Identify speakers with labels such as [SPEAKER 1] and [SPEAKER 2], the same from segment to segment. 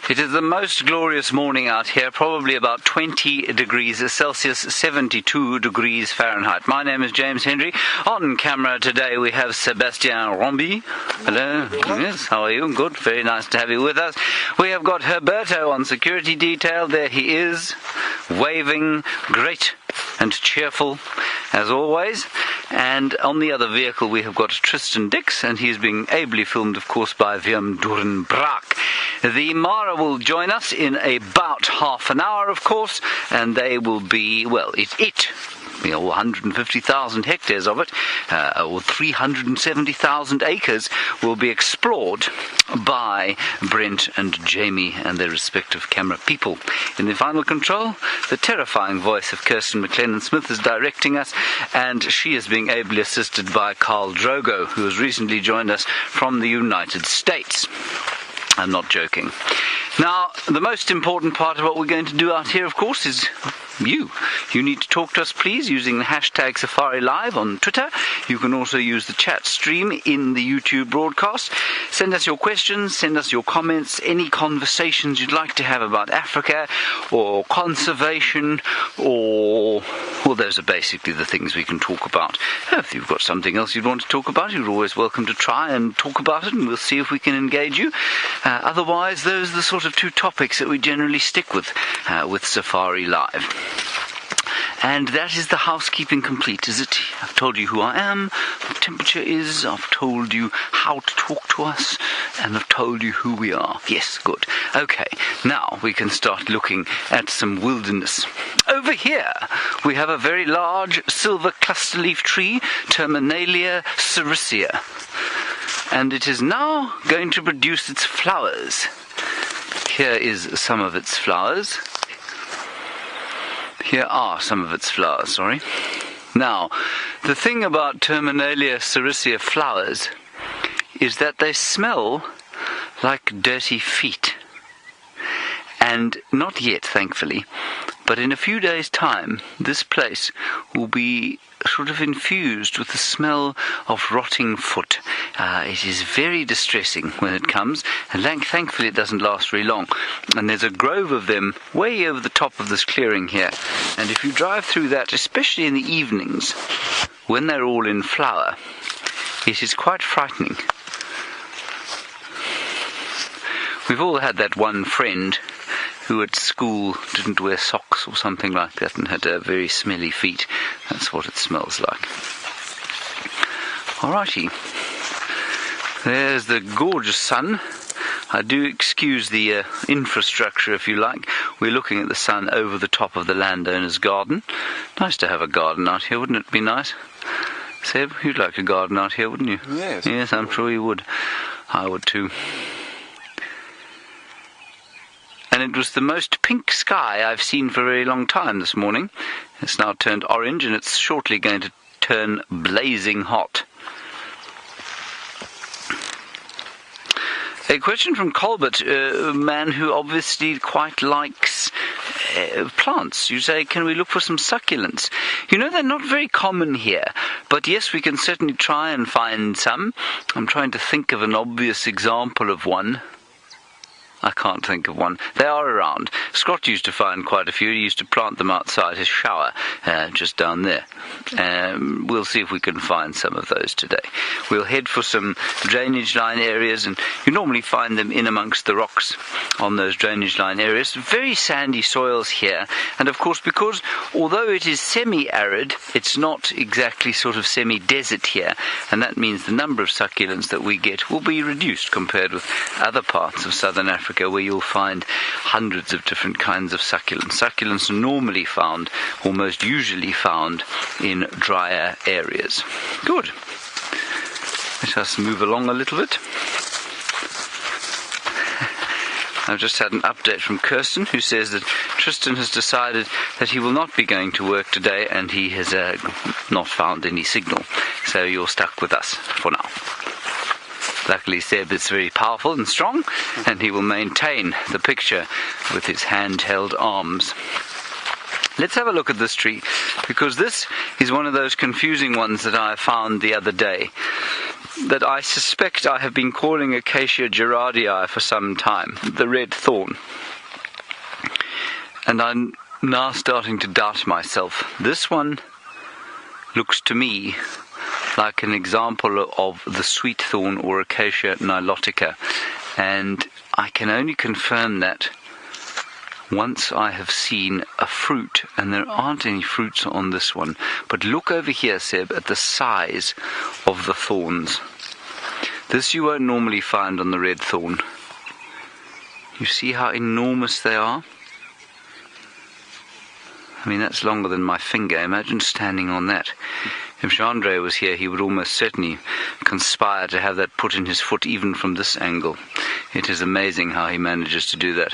[SPEAKER 1] It is the most glorious morning out here, probably about 20 degrees Celsius, 72 degrees Fahrenheit. My name is James Henry. On camera today we have Sebastien Rombi. Hello. Yes, how are you? Good. Very nice to have you with us. We have got Herberto on security detail. There he is, waving, great and cheerful as always. And on the other vehicle we have got Tristan Dix, and he is being ably filmed, of course, by Wim Doornbraak. The Mara will join us in about half an hour, of course, and they will be, well, 150,000 hectares of it, or 370,000 acres, will be explored by Brent and Jamie and their respective camera people. In the final control, the terrifying voice of Kirsten McLennan-Smith is directing us, and she is being ably assisted by Carl Drogo, who has recently joined us from the United States. I'm not joking. Now, the most important part of what we're going to do out here, of course, is you. You need to talk to us, please, using the hashtag Safari Live on Twitter. You can also use the chat stream in the YouTube broadcast. Send us your questions, send us your comments, any conversations you'd like to have about Africa or conservation or... well, those are basically the things we can talk about. If you've got something else you'd want to talk about, you're always welcome to try and talk about it, and we'll see if we can engage you. Otherwise, those are the sort of two topics that we generally stick with Safari Live. And that is the housekeeping complete, is it? I've told you who I am, what the temperature is, I've told you how to talk to us, and I've told you who we are. Yes, good. Okay, now we can start looking at some wilderness. Over here, we have a very large silver cluster leaf tree, Terminalia sericea. And it is now going to produce its flowers. Here is some of its flowers. Here are some of its flowers, sorry. Now, the thing about Terminalia sericea flowers is that they smell like dirty feet. And not yet, thankfully, but in a few days' time, this place will be sort of infused with the smell of rotting foot. It is very distressing when it comes, and thankfully it doesn't last very long. And there's a grove of them way over the top of this clearing here. And if you drive through that, especially in the evenings, when they're all in flower, it is quite frightening. We've all had that one friend who at school didn't wear socks or something like that and had very smelly feet. That's what it smells like. Alrighty. There's the gorgeous sun. I do excuse the infrastructure, if you like. We're looking at the sun over the top of the landowner's garden. Nice to have a garden out here, wouldn't it be nice? Seb, you'd like a garden out here, wouldn't you?
[SPEAKER 2] Yes.
[SPEAKER 1] Yes, I'm sure you would. I would too. And it was the most pink sky I've seen for a very long time this morning. It's now turned orange, and it's shortly going to turn blazing hot. A question from Colbert, a man who obviously quite likes plants. You say, can we look for some succulents? You know, they're not very common here, but yes, we can certainly try and find some. I'm trying to think of an obvious example of one. I can't think of one. They are around. Scott used to find quite a few. He used to plant them outside his shower, just down there. We'll see if we can find some of those today. We'll head for some drainage line areas, and you normally find them in amongst the rocks on those drainage line areas. Very sandy soils here, and of course, because although it is semi-arid, it's not exactly sort of semi-desert here, and that means the number of succulents that we get will be reduced compared with other parts of southern Africa, where you'll find hundreds of different kinds of succulents. Succulents are normally found, or most usually found, in drier areas. Good. Let us move along a little bit. I've just had an update from Kirsten, who says that Tristan has decided that he will not be going to work today, and he has not found any signal. So you're stuck with us for now. Luckily, Seb is very powerful and strong, and he will maintain the picture with his handheld arms. Let's have a look at this tree, because this is one of those confusing ones that I found the other day. that I suspect I have been calling Acacia gerardii for some time, the red thorn. And I'm now starting to doubt myself. This one looks to me like an example of the sweet thorn or Acacia nilotica, and I can only confirm that once I have seen a fruit, and there aren't any fruits on this one. But look over here, Seb, at the size of the thorns. This you won't normally find on the red thorn. You see how enormous they are? I mean, that's longer than my finger. Imagine standing on that. If Chandra was here, he would almost certainly conspire to have that put in his foot even from this angle. It is amazing how he manages to do that.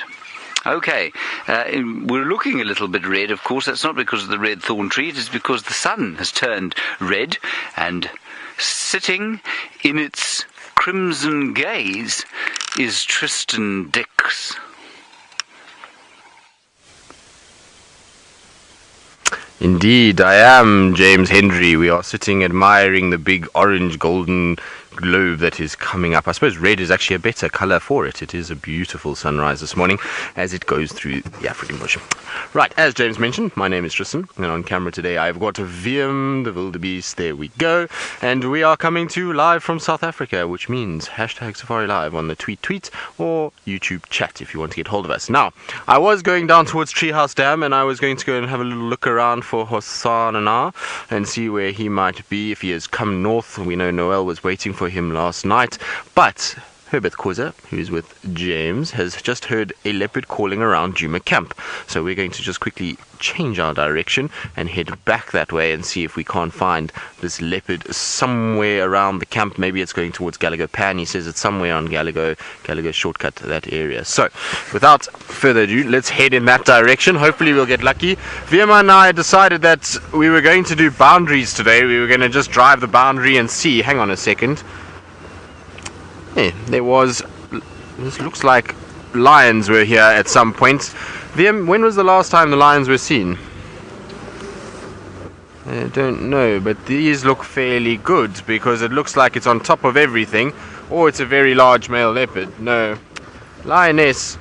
[SPEAKER 1] Okay, we're looking a little bit red, of course. That's not because of the red thorn tree. It is because the sun has turned red, and sitting in its crimson gaze is Tristan Dix.
[SPEAKER 2] Indeed, I am James Hendry. We are sitting admiring the big orange golden globe that is coming up. I suppose red is actually a better colour for it. It is a beautiful sunrise this morning as it goes through the African bush. Right, as James mentioned, my name is Tristan, and on camera today I've got Wiem the wildebeest. There we go. And we are coming to you live from South Africa, which means hashtag Safari Live on the tweet or YouTube chat if you want to get hold of us. Now, I was going down towards Treehouse Dam, and I was going to go and have a little look around for Hosanana and see where he might be if he has come north. We know Noel was waiting for him last night, but Herbert Khoza, who's with James, has just heard a leopard calling around Djuma camp. So we're going to just quickly change our direction and head back that way and see if we can't find this leopard somewhere around the camp. Maybe it's going towards Gallagher Pan. He says it's somewhere on Gallagher shortcut to that area. So without further ado, let's head in that direction. Hopefully we'll get lucky. Viema and I decided that we were going to do boundaries today. We were going to just drive the boundary and see. Hang on a second. Yeah, this looks like lions were here at some point. Wiem, when was the last time the lions were seen? I don't know, but these look fairly good because it looks like it's on top of everything, or it's a very large male leopard. No. Lioness.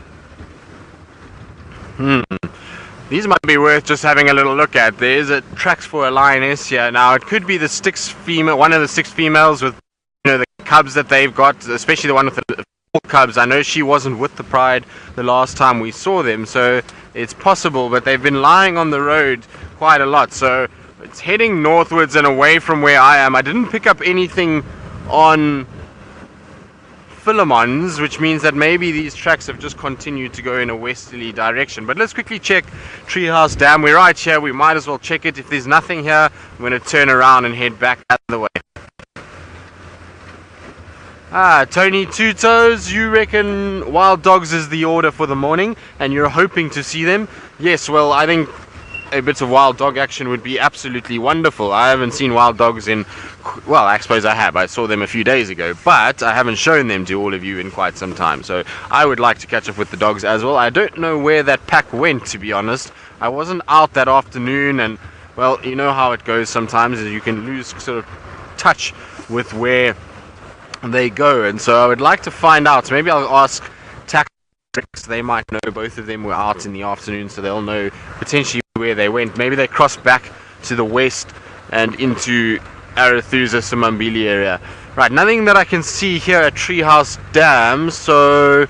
[SPEAKER 2] These might be worth just having a little look at. There's tracks for a lioness here. Now, it could be the one of the 6 females with the cubs that they've got, especially the one with the 4 cubs. I know she wasn't with the pride the last time we saw them, so it's possible, but they've been lying on the road quite a lot, so it's heading northwards and away from where I am. I didn't pick up anything on Philemon's, which means that maybe these tracks have just continued to go in a westerly direction. But let's quickly check Treehouse Dam. We're right here. We might as well check it. If there's nothing here, I'm going to turn around and head back the other way. Tony Two Toes, you reckon wild dogs is the order for the morning and you're hoping to see them? Yes, well, I think a bit of wild dog action would be absolutely wonderful. I haven't seen wild dogs well, I suppose I have. I saw them a few days ago, but I haven't shown them to all of you in quite some time. So I would like to catch up with the dogs as well. I don't know where that pack went, to be honest. I wasn't out that afternoon, and, well, you know how it goes sometimes. You can lose sort of touch with where they go, and so I would like to find out. Maybe I'll ask Tax. They might know. Both of them were out in the afternoon, so they'll know potentially where they went. Maybe they crossed back to the west and into Arathusa Simambili area. Right, nothing that I can see here at Treehouse Dam, so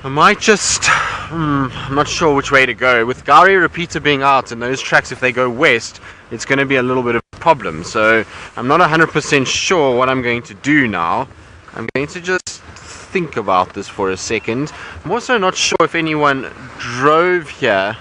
[SPEAKER 2] I might just I'm not sure which way to go. With Gari Repeater being out and those tracks, if they go west, it's going to be a little bit of a problem. So I'm not 100% sure what I'm going to do now. I'm going to just think about this for a second. I'm also not sure if anyone drove here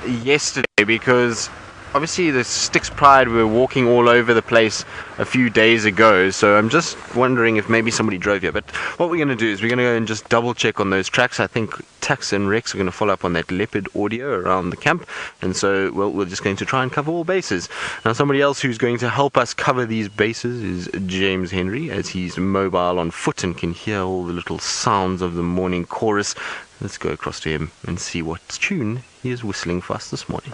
[SPEAKER 2] yesterday, because obviously the Styx Pride were walking all over the place a few days ago, so I'm just wondering if maybe somebody drove here. But what we're going to do is we're going to go and just double check on those tracks. I think Tax and Rex are going to follow up on that leopard audio around the camp, and so we're just going to try and cover all bases. Now, somebody else who's going to help us cover these bases is James Henry, as he's mobile on foot and can hear all the little sounds of the morning chorus. Let's go across to him and see what tune he is whistling for us this morning.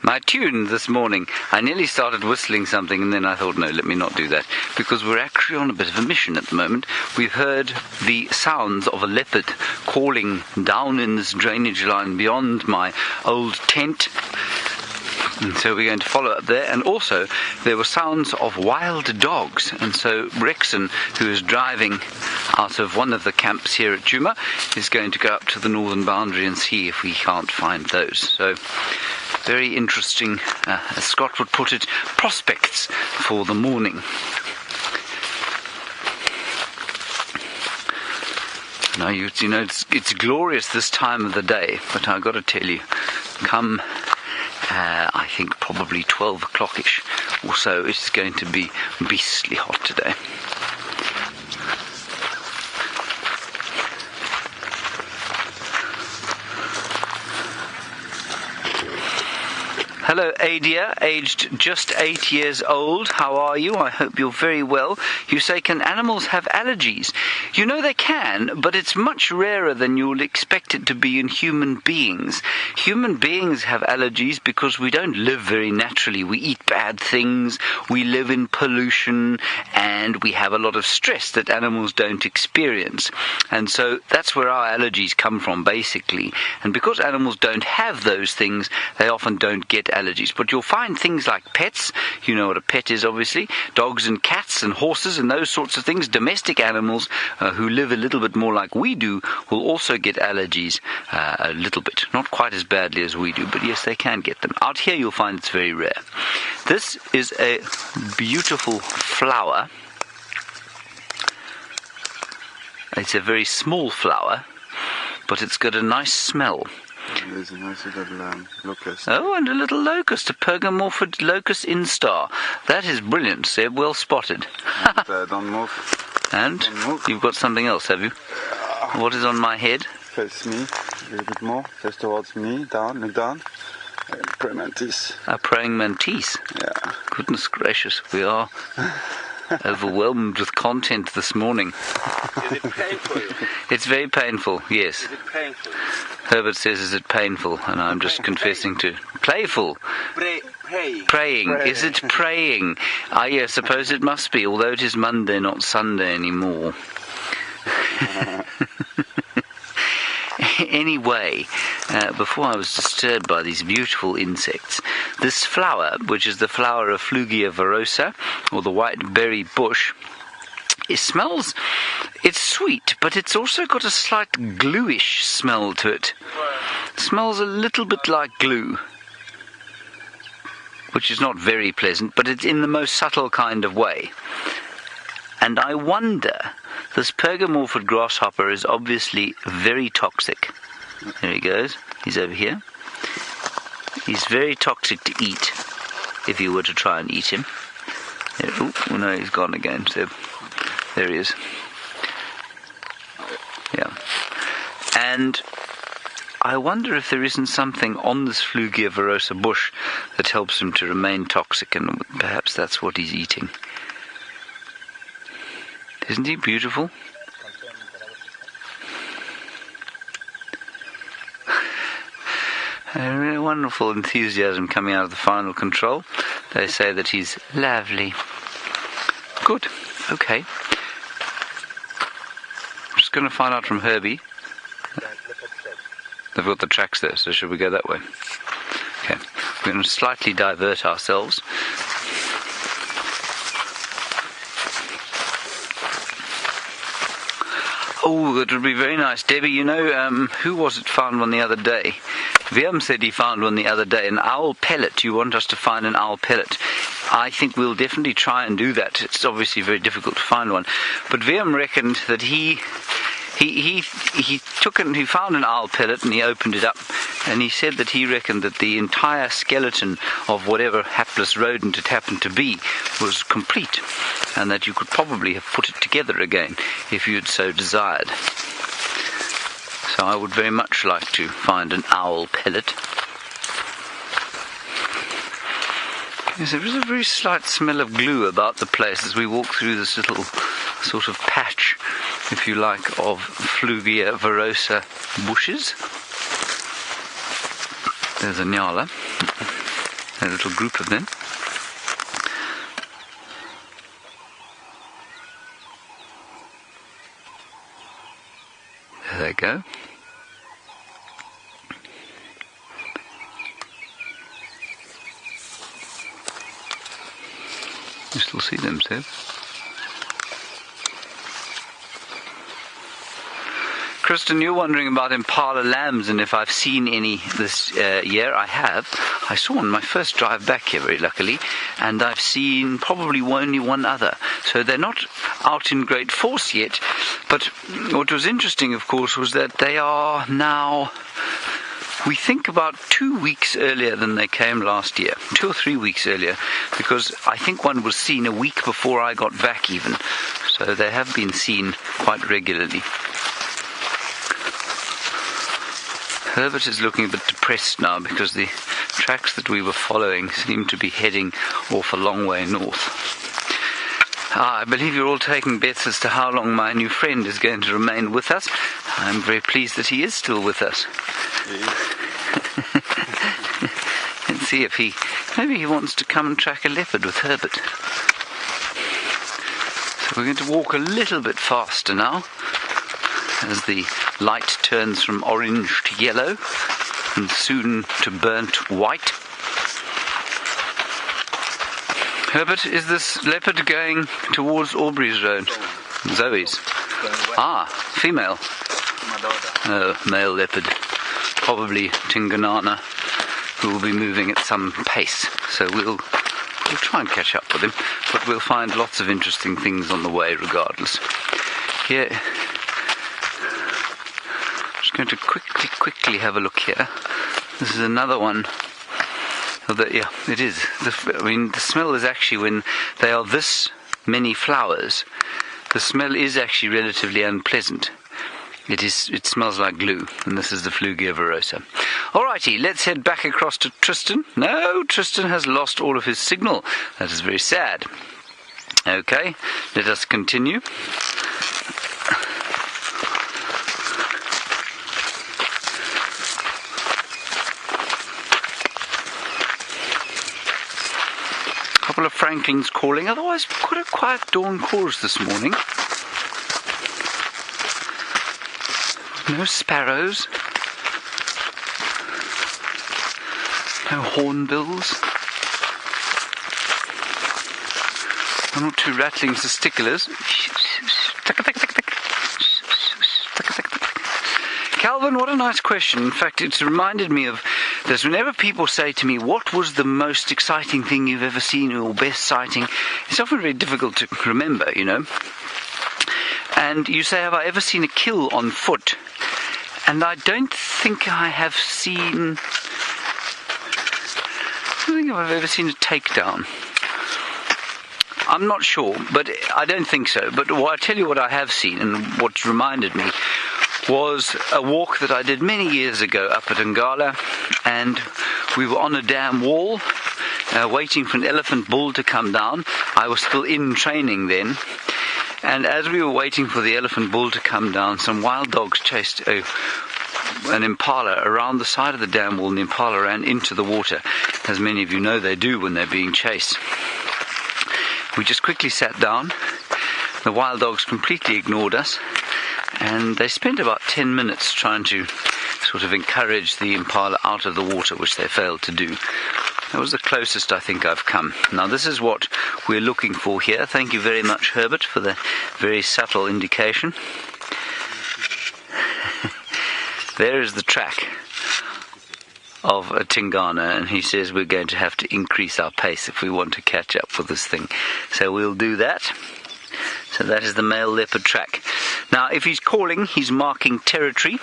[SPEAKER 1] My tune this morning, I nearly started whistling something and then I thought, no, let me not do that, because we're actually on a bit of a mission at the moment. We've heard the sounds of a leopard calling down in this drainage line beyond my old tent. And so we're going to follow up there. And also, there were sounds of wild dogs. And so Rexon, who is driving out of one of the camps here at Djuma, is going to go up to the northern boundary and see if we can't find those. So, very interesting, as Scott would put it, prospects for the morning. Now, it's glorious this time of the day, but I've got to tell you, come... I think probably 12 o'clock-ish or so, it's going to be beastly hot today. Hello, Adia, aged just 8 years old. How are you? I hope you're very well. You say, can animals have allergies? You know they can, but it's much rarer than you'll expect it to be in human beings. Human beings have allergies because we don't live very naturally. We eat bad things, we live in pollution, and we have a lot of stress that animals don't experience. And so that's where our allergies come from, basically. And because animals don't have those things, they often don't get allergies. But you'll find things like pets. You know what a pet is, obviously. Dogs and cats and horses and those sorts of things. Domestic animals who live a little bit more like we do will also get allergies a little bit. Not quite as badly as we do, but yes, they can get them. Out here you'll find it's very rare. This is a beautiful flower. It's a very small flower, but it's got a nice smell.
[SPEAKER 3] There's a nice little locust.
[SPEAKER 1] Oh, and a little locust, a Pergamorphid locust instar. That is brilliant, Seb. Well spotted.
[SPEAKER 3] And, don't move.
[SPEAKER 1] And
[SPEAKER 3] Don't move.
[SPEAKER 1] you've got something else, have you? What is on my head?
[SPEAKER 3] Face me a little bit more. Face towards me. Down. Look down. Praying mantis.
[SPEAKER 1] A praying mantis.
[SPEAKER 3] Yeah.
[SPEAKER 1] Goodness gracious, we are overwhelmed with content this morning.
[SPEAKER 4] Is it painful?
[SPEAKER 1] It's very painful, yes.
[SPEAKER 4] Is it painful?
[SPEAKER 1] Herbert says, is it painful? And I'm just confessing to... Playful.
[SPEAKER 4] Praying.
[SPEAKER 1] Praying. Is it praying? I suppose it must be, although it is Monday, not Sunday anymore. Anyway, before I was disturbed by these beautiful insects, this flower, which is the flower of Flugia virosa, or the white berry bush, it smells, it's sweet, but it's also got a slight gluish smell to it. It smells a little bit like glue, which is not very pleasant, but it's in the most subtle kind of way. And I wonder, this Pergamorphid grasshopper is obviously very toxic. There he goes. He's over here. He's very toxic to eat, if you were to try and eat him. There, oh, no, he's gone again. So, there he is. Yeah. And I wonder if there isn't something on this Flugia virosa bush that helps him to remain toxic, and perhaps that's what he's eating. Isn't he beautiful? A really wonderful enthusiasm coming out of the final control. They say that he's lovely. Good. Okay. I'm just going to find out from Herbie. They've got the tracks there, so should we go that way? Okay. We're going to slightly divert ourselves. Oh, that would be very nice. Debbie, you know, who was it found one the other day? Viam said he found one the other day, an owl pellet. You want us to find an owl pellet? I think we'll definitely try and do that. It's obviously very difficult to find one. But Viam reckoned that he found an owl pellet and he opened it up, and he said that he reckoned that the entire skeleton of whatever hapless rodent it happened to be was complete, and that you could probably have put it together again if you'd so desired. So I would very much like to find an owl pellet. Yes, there is a very slight smell of glue about the place as we walk through this little sort of patch, if you like, of Flugia virosa bushes. There's a nyala. A little group of them. There they go. You still see them, Seb? Kristen, you're wondering about impala lambs and if I've seen any this year. I have. I saw on my first drive back here, very luckily, and I've seen probably only one other. So they're not out in great force yet. But what was interesting, of course, was that they are now, we think, about 2 weeks earlier than they came last year. 2 or 3 weeks earlier, because I think one was seen a week before I got back even. So they have been seen quite regularly. Herbert is looking a bit depressed now because the tracks that we were following seem to be heading off a long way north. I believe you're all taking bets as to how long my new friend is going to remain with us. I'm very pleased that he is still with us. Let's see if maybe he wants to come and track a leopard with Herbert. So we're going to walk a little bit faster now, as the light turns from orange to yellow and soon to burnt white. Herbert, is this leopard going towards Aubrey's Road? Zoe's. Ah, female. Oh, male leopard. Probably Tinganana, who will be moving at some pace. So we'll try and catch up with him, but we'll find lots of interesting things on the way regardless. Here, going to quickly have a look here. This is another one. Yeah, it is. The smell is actually, when they are this many flowers, the smell is actually relatively unpleasant. It smells like glue, and this is the Flugia verosa. Alrighty, let's head back across to Tristan. No, Tristan has lost all of his signal. That is very sad. Okay, let us continue. Couple of Franklins calling, otherwise quite a quiet dawn chorus this morning. No sparrows, no hornbills, one or two rattling testiculars. Calvin, what a nice question. In fact, it's reminded me of this. Whenever people say to me, what was the most exciting thing you've ever seen or best sighting, it's often very difficult to remember, you know. And you say, have I ever seen a kill on foot? And I don't think I have seen... I don't think I've ever seen a takedown. I'm not sure, but I don't think so. But I'll tell you what I have seen, and what reminded me was a walk that I did many years ago up at Angama, and we were on a dam wall waiting for an elephant bull to come down. I was still in training then, and as we were waiting for the elephant bull to come down, some wild dogs chased an impala around the side of the dam wall, and the impala ran into the water, as many of you know they do when they're being chased. We just quickly sat down. The wild dogs completely ignored us, and they spent about 10 minutes trying to sort of encourage the impala out of the water, which they failed to do. That was the closest I think I've come. Now this is what we're looking for here. Thank you very much, Herbert, for the very subtle indication. There is the track of a Tingana, and he says we're going to have to increase our pace if we want to catch up with this thing. So we'll do that. So that is the male leopard track. Now, if he's calling, he's marking territory,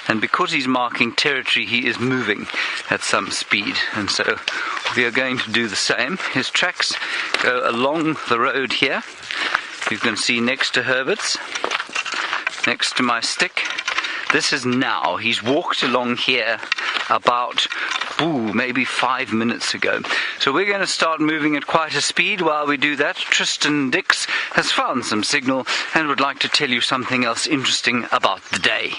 [SPEAKER 1] and because he's marking territory, he is moving at some speed, and so we are going to do the same. His tracks go along the road here. You can see next to Herbert's, next to my stick. This is now. He's walked along here about maybe 5 minutes ago. So we're going to start moving at quite a speed. While we do that, Tristan Dix has found some signal and would like to tell you something else interesting about the day.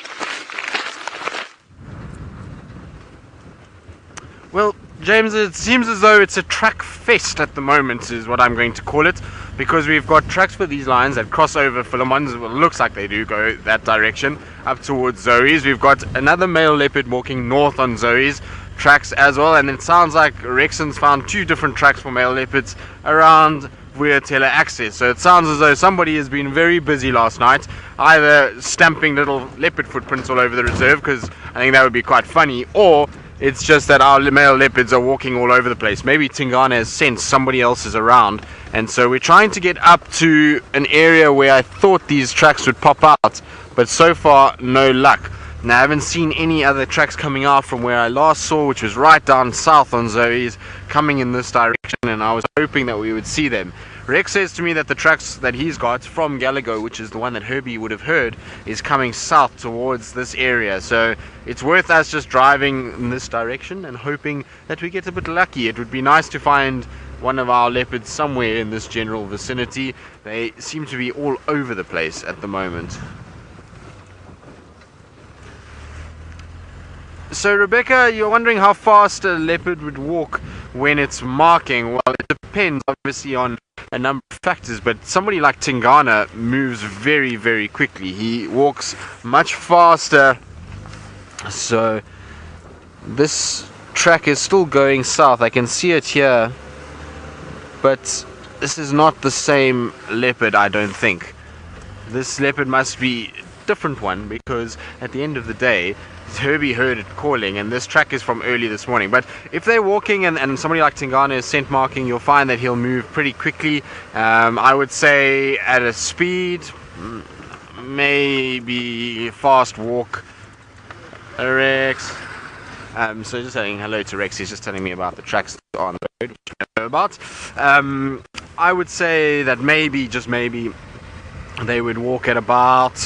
[SPEAKER 2] Well, James, it seems as though it's a track fest at the moment, is what I'm going to call it, because we've got tracks for these lines that cross over Philemon's. Well, it looks like they do go that direction up towards Zoe's. We've got another male leopard walking north on Zoe's tracks as well, and it sounds like Rexon's found 2 different tracks for male leopards around Vuyatela access. So it sounds as though somebody has been very busy last night, either stamping little leopard footprints all over the reserve, because I think that would be quite funny, or it's just that our male leopards are walking all over the place. Maybe Tingana has sensed somebody else is around, and so we're trying to get up to an area where I thought these tracks would pop out, but so far no luck. Now, I haven't seen any other tracks coming out from where I last saw, which was right down south on Zoe's, coming in this direction, and I was hoping that we would see them. Rex says to me that the tracks that he's got from Galago, which is the one that Herbie would have heard, is coming south towards this area. So it's worth us just driving in this direction and hoping that we get a bit lucky. It would be nice to find one of our leopards somewhere in this general vicinity. They seem to be all over the place at the moment. So Rebecca, you're wondering how fast a leopard would walk when it's marking. Well, it depends obviously on a number of factors, but somebody like Tingana moves very, very quickly. He walks much faster. So this track is still going south. I can see it here, but this is not the same leopard, I don't think. This leopard must be a different one, because at the end of the day Herbie heard it calling, and this track is from early this morning. But if they're walking and somebody like Tingana is scent marking, you'll find that he'll move pretty quickly. I would say at a speed, maybe fast walk. Rex. So just saying hello to Rex. He's just telling me about the tracks on the road, which I know about. I would say that maybe, just maybe, they would walk at about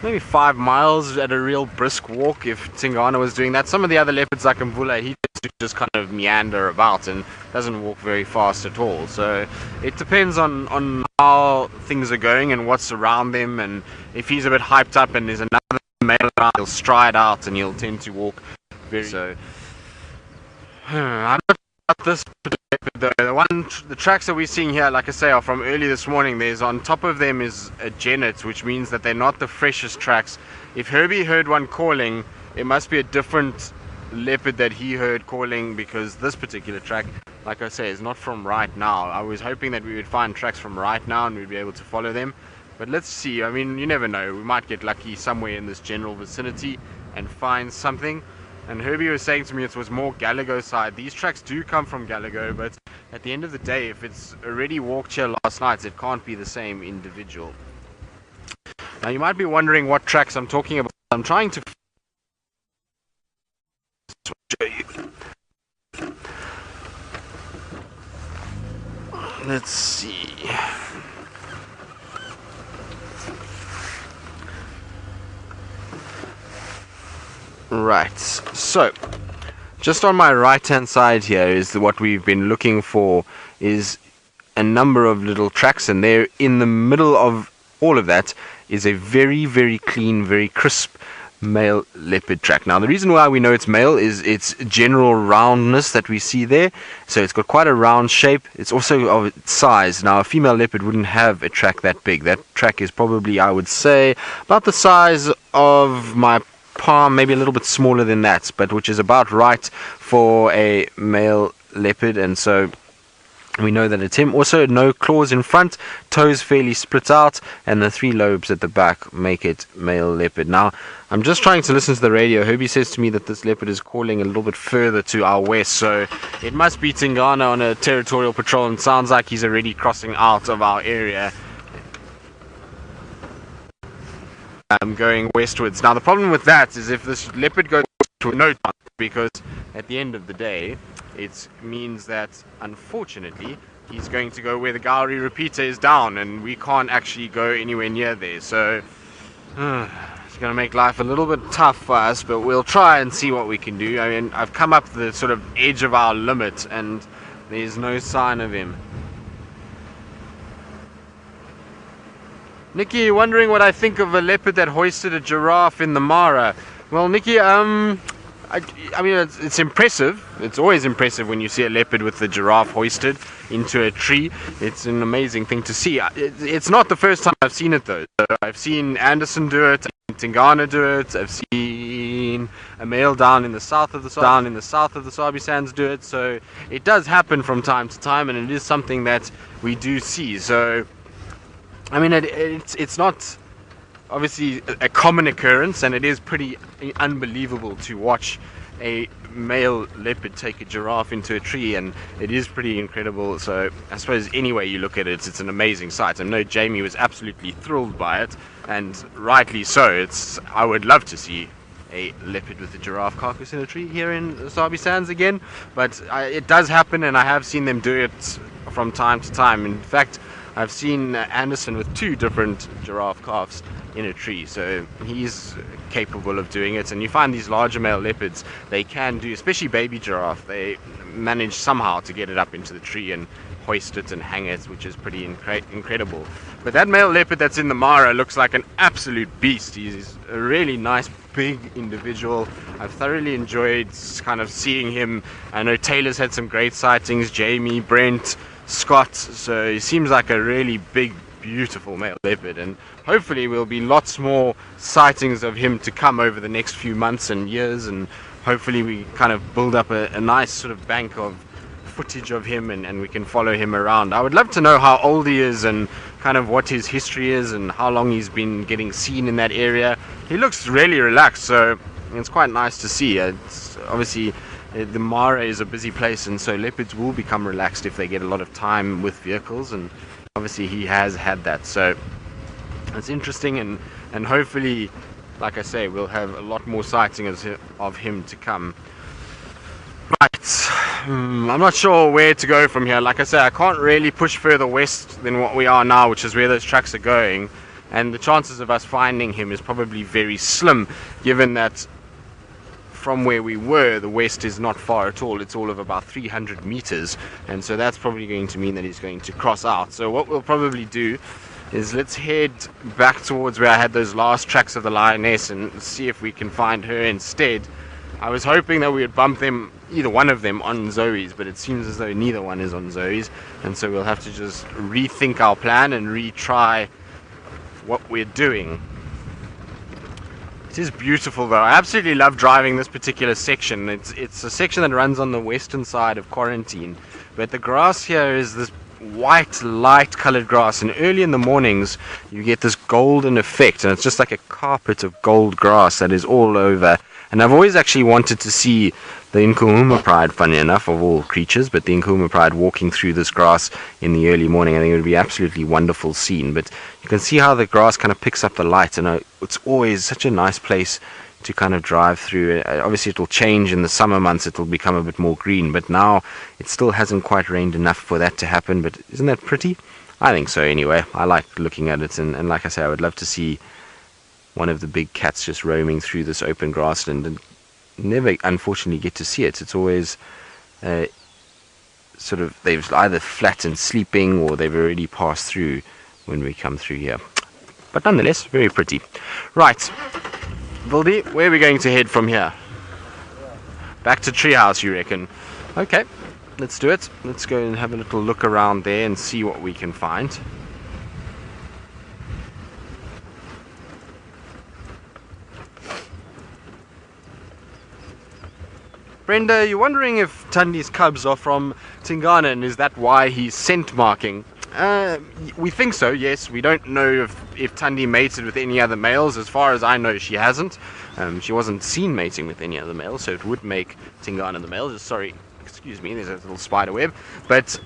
[SPEAKER 2] maybe 5 miles at a real brisk walk if Tingana was doing that. Some of the other leopards like Mvula, he tends to just kind of meander about and doesn't walk very fast at all. So it depends on how things are going and what's around them, and if he's a bit hyped up and there's another male around, he'll stride out and he'll tend to walk very. So I'm not about this particular the tracks that we're seeing here, like I say, are from early this morning. There's on top of them is a Janet, which means that they're not the freshest tracks. If Herbie heard one calling, it must be a different leopard that he heard calling, because this particular track, like I say, is not from right now. I was hoping that we would find tracks from right now and we'd be able to follow them, but let's see. I mean, you never know, we might get lucky somewhere in this general vicinity and find something. And Herbie was saying to me it was more Galago side. These tracks do come from Galago, but at the end of the day, if it's already walked here last night, it can't be the same individual. Now you might be wondering what tracks I'm talking about. I'm trying to show you. Let's see. Right, so just on my right hand side here is what we've been looking for, is a number of little tracks, and there in the middle of all of that is a very, very clean, very crisp male leopard track. Now the reason why we know it's male is its general roundness that we see there. So it's got quite a round shape. It's also of its size. Now a female leopard wouldn't have a track that big. That track is probably, I would say, about the size of my palm, maybe a little bit smaller than that, but which is about right for a male leopard, and so we know that it's him. Also, no claws in front, toes fairly split out, and the 3 lobes at the back make it male leopard. Now, I'm just trying to listen to the radio. Herbie says to me that this leopard is calling a little bit further to our west, so it must be Tingana on a territorial patrol, and sounds like he's already crossing out of our area. Going westwards. Now the problem with that is if this leopard goes to no time, because at the end of the day it means that unfortunately he's going to go where the Gowrie repeater is down, and we can't actually go anywhere near there. So it's going to make life a little bit tough for us, but we'll try and see what we can do. I mean, I've come up the sort of edge of our limit and there's no sign of him. Nikki, you're wondering what I think of a leopard that hoisted a giraffe in the Mara. Well, Nikki, I mean, it's impressive. It's always impressive when you see a leopard with the giraffe hoisted into a tree. It's an amazing thing to see. It's not the first time I've seen it though. So I've seen Anderson do it, Tingana do it. I've seen a male down in the south of the Sabi Sands do it. So it does happen from time to time, and it is something that we do see. So I mean, it's not obviously a common occurrence, and it is pretty unbelievable to watch a male leopard take a giraffe into a tree, and it is pretty incredible. So I suppose any way you look at it, it's an amazing sight. I know Jamie was absolutely thrilled by it, and rightly so. I would love to see a leopard with a giraffe carcass in a tree here in Sabi Sands again, but it does happen, and I have seen them do it from time to time. In fact, I've seen Anderson with 2 different giraffe calves in a tree, so he's capable of doing it. And you find these larger male leopards, they can do, especially baby giraffe, they manage somehow to get it up into the tree and hoist it and hang it, which is pretty incredible. But that male leopard that's in the Mara looks like an absolute beast. He's a really nice big individual. I've thoroughly enjoyed kind of seeing him. I know Taylor's had some great sightings, Jamie, Brent, Scott, so he seems like a really big, beautiful male leopard, and hopefully will be lots more sightings of him to come over the next few months and years, and hopefully we kind of build up a nice sort of bank of footage of him, and we can follow him around. I would love to know how old he is and kind of what his history is and how long he's been getting seen in that area. He looks really relaxed, so it's quite nice to see. It's obviously the Mara is a busy place, and so leopards will become relaxed if they get a lot of time with vehicles, and obviously he has had that. So it's interesting, and hopefully, like I say, we'll have a lot more sightings of him to come. Right, I'm not sure where to go from here. Like I say, I can't really push further west than what we are now, which is where those trucks are going, and the chances of us finding him is probably very slim, given that from where we were, the west is not far at all. It's all of about 300 meters, and so that's probably going to mean that he's going to cross out. So what we'll probably do is let's head back towards where I had those last tracks of the lioness and see if we can find her instead. I was hoping that we would bump them, either one of them, on Zoe's, but it seems as though neither one is on Zoe's, and so we'll have to just rethink our plan and retry what we're doing. It is beautiful though. I absolutely love driving this particular section. It's a section that runs on the western side of Quarantine, but the grass here is this white, light colored grass, and early in the mornings you get this golden effect, and it's just like a carpet of gold grass that is all over. And I've always actually wanted to see the Nkuhuma pride, funny enough, of all creatures, but the Nkuhuma pride walking through this grass in the early morning. I think it would be absolutely wonderful scene. But you can see how the grass kind of picks up the light, and it's always such a nice place to kind of drive through. Obviously, it will change in the summer months; it will become a bit more green. But now it still hasn't quite rained enough for that to happen. But isn't that pretty? I think so. Anyway, I like looking at it, and like I say, I would love to see one of the big cats just roaming through this open grassland, and never unfortunately get to see it. It's always sort of, they've either flat and sleeping, or they've already passed through when we come through here. But nonetheless, very pretty. Right, Vildi, where are we going to head from here? Back to Treehouse, you reckon? Okay, let's do it. Let's go and have a little look around there and see what we can find. Brenda, you're wondering if Tandi's cubs are from Tingana, and is that why he's scent marking? We think so, yes. We don't know if Tandi mated with any other males. As far as I know, she hasn't. She wasn't seen mating with any other males, so it would make Tingana the male. Sorry, excuse me, there's a little spider web. But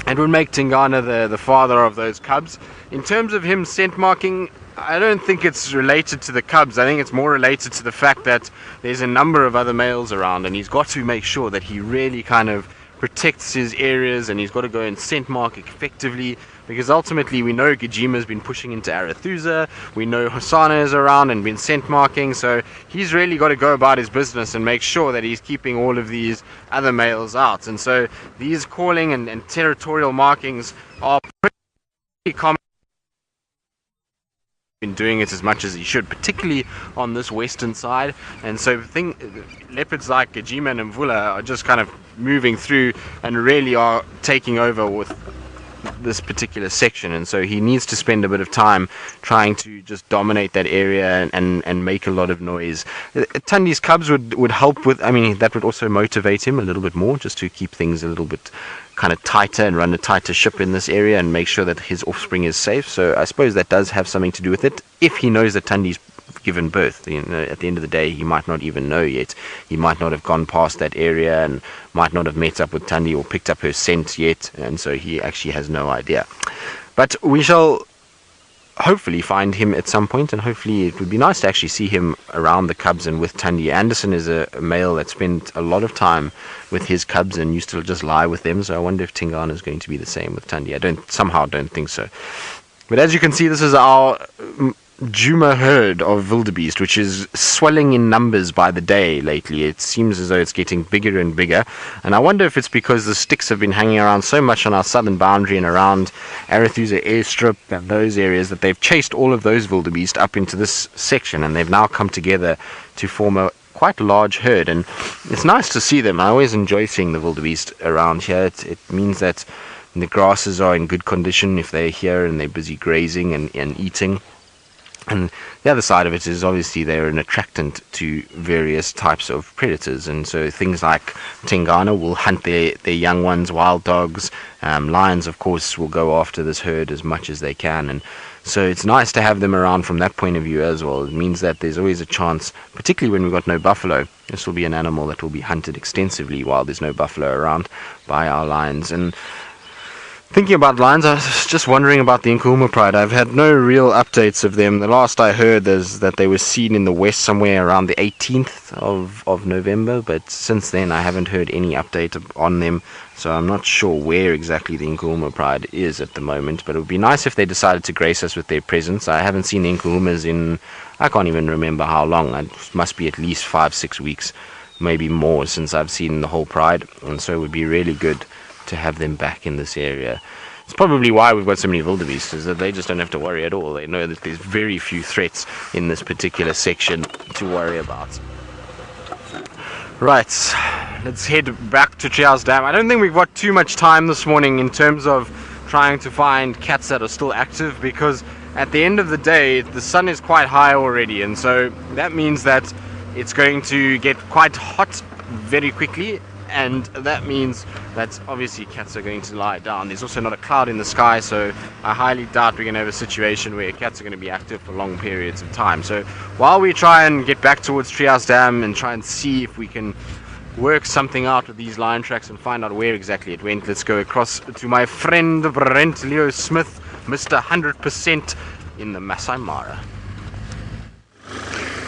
[SPEAKER 2] it would make Tingana the father of those cubs. In terms of him scent marking, I don't think it's related to the cubs. I think it's more related to the fact that there's a number of other males around, and he's got to make sure that he really kind of protects his areas, and he's got to go and scent mark effectively, because ultimately we know Djuma's been pushing into Arathusa, we know Hosanna is around and been scent marking, so he's really got to go about his business and make sure that he's keeping all of these other males out. And so these calling and territorial markings are pretty common been doing it as much as he should, particularly on this western side. And so leopards like Djuma and Mvula are just kind of moving through and really are taking over with this particular section, and so he needs to spend a bit of time trying to just dominate that area and make a lot of noise. Tandi's cubs would help with, I mean, that would also motivate him a little bit more, just to keep things a little bit kind of tighter and run a tighter ship in this area and make sure that his offspring is safe. So I suppose that does have something to do with it. If he knows that Tandi's given birth, you know, at the end of the day, he might not even know yet. He might not have gone past that area and might not have met up with Tandi or picked up her scent yet, and so he actually has no idea. But we shall hopefully find him at some point, and hopefully it would be nice to actually see him around the cubs and with Tandi. Anderson is a male that spent a lot of time with his cubs and used to just lie with them, so I wonder if Tingana is going to be the same with Tandi. I somehow don't think so. But as you can see, this is our Djuma herd of wildebeest, which is swelling in numbers by the day lately. It seems as though it's getting bigger and bigger, and I wonder if it's because the sticks have been hanging around so much on our southern boundary and around Arethusa airstrip and those areas that they've chased all of those wildebeest up into this section, and they've now come together to form a quite large herd. And it's nice to see them. I always enjoy seeing the wildebeest around here. It means that the grasses are in good condition if they're here and they're busy grazing and eating. And the other side of it is obviously they're an attractant to various types of predators, and so things like Tingana will hunt their young ones, wild dogs, lions of course will go after this herd as much as they can, and so it's nice to have them around from that point of view as well. It means that there's always a chance, particularly when we've got no buffalo. This will be an animal that will be hunted extensively while there's no buffalo around by our lions. And thinking about lions, I was just wondering about the Angama pride. I've had no real updates of them. The last I heard is that they were seen in the west somewhere around the 18th of November, but since then I haven't heard any update on them, so I'm not sure where exactly the Angama pride is at the moment. But it would be nice if they decided to grace us with their presence. I haven't seen the Angamas in, I can't even remember how long. It must be at least 5-6 weeks, maybe more, since I've seen the whole pride, and so it would be really good to have them back in this area. It's probably why we've got so many wildebeest, is that they just don't have to worry at all. They know that there's very few threats in this particular section to worry about. Right, let's head back to Treehouse Dam. I don't think we've got too much time this morning in terms of trying to find cats that are still active, because at the end of the day the sun is quite high already, and so that means that it's going to get quite hot very quickly, and that means that obviously cats are going to lie down. There's also not a cloud in the sky, so I highly doubt we're going to have a situation where cats are going to be active for long periods of time. So while we try and get back towards Treehouse Dam and try and see if we can work something out with these lion tracks and find out where exactly it went, let's go across to my friend Brent Leo Smith, Mr. 100% in the Masai Mara.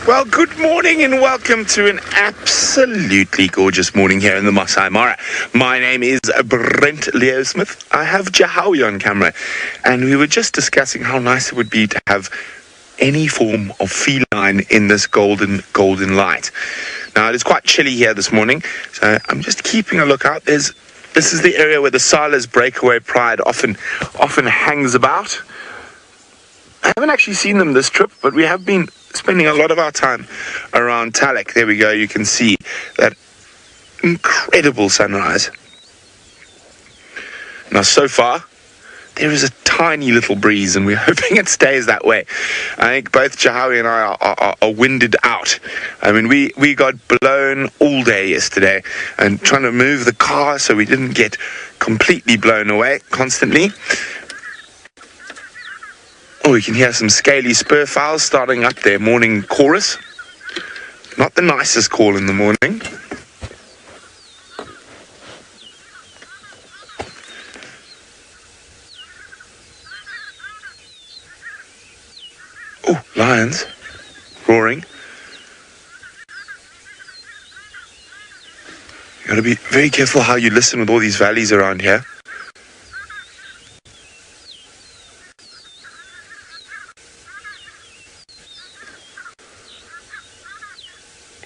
[SPEAKER 5] Well, good morning and welcome to an absolutely gorgeous morning here in the Masai Mara. My name is Brent Leo Smith. I have Jahawi on camera, and we were just discussing how nice it would be to have any form of feline in this golden light. Now, it is quite chilly here this morning, so I'm just keeping a lookout. This is the area where the Silas breakaway pride often hangs about. I haven't actually seen them this trip, but we have been spending a lot of our time around Talek. There we go, you can see that incredible sunrise. Now, so far there is a tiny little breeze, and we're hoping it stays that way. I think both Jahawi and I are winded out. I mean, we got blown all day yesterday and trying to move the car so we didn't get completely blown away constantly. Oh, you can hear some scaly spur fowls starting up their morning chorus. Not the nicest call in the morning. Oh, lions roaring. You got to be very careful how you listen with all these valleys around here.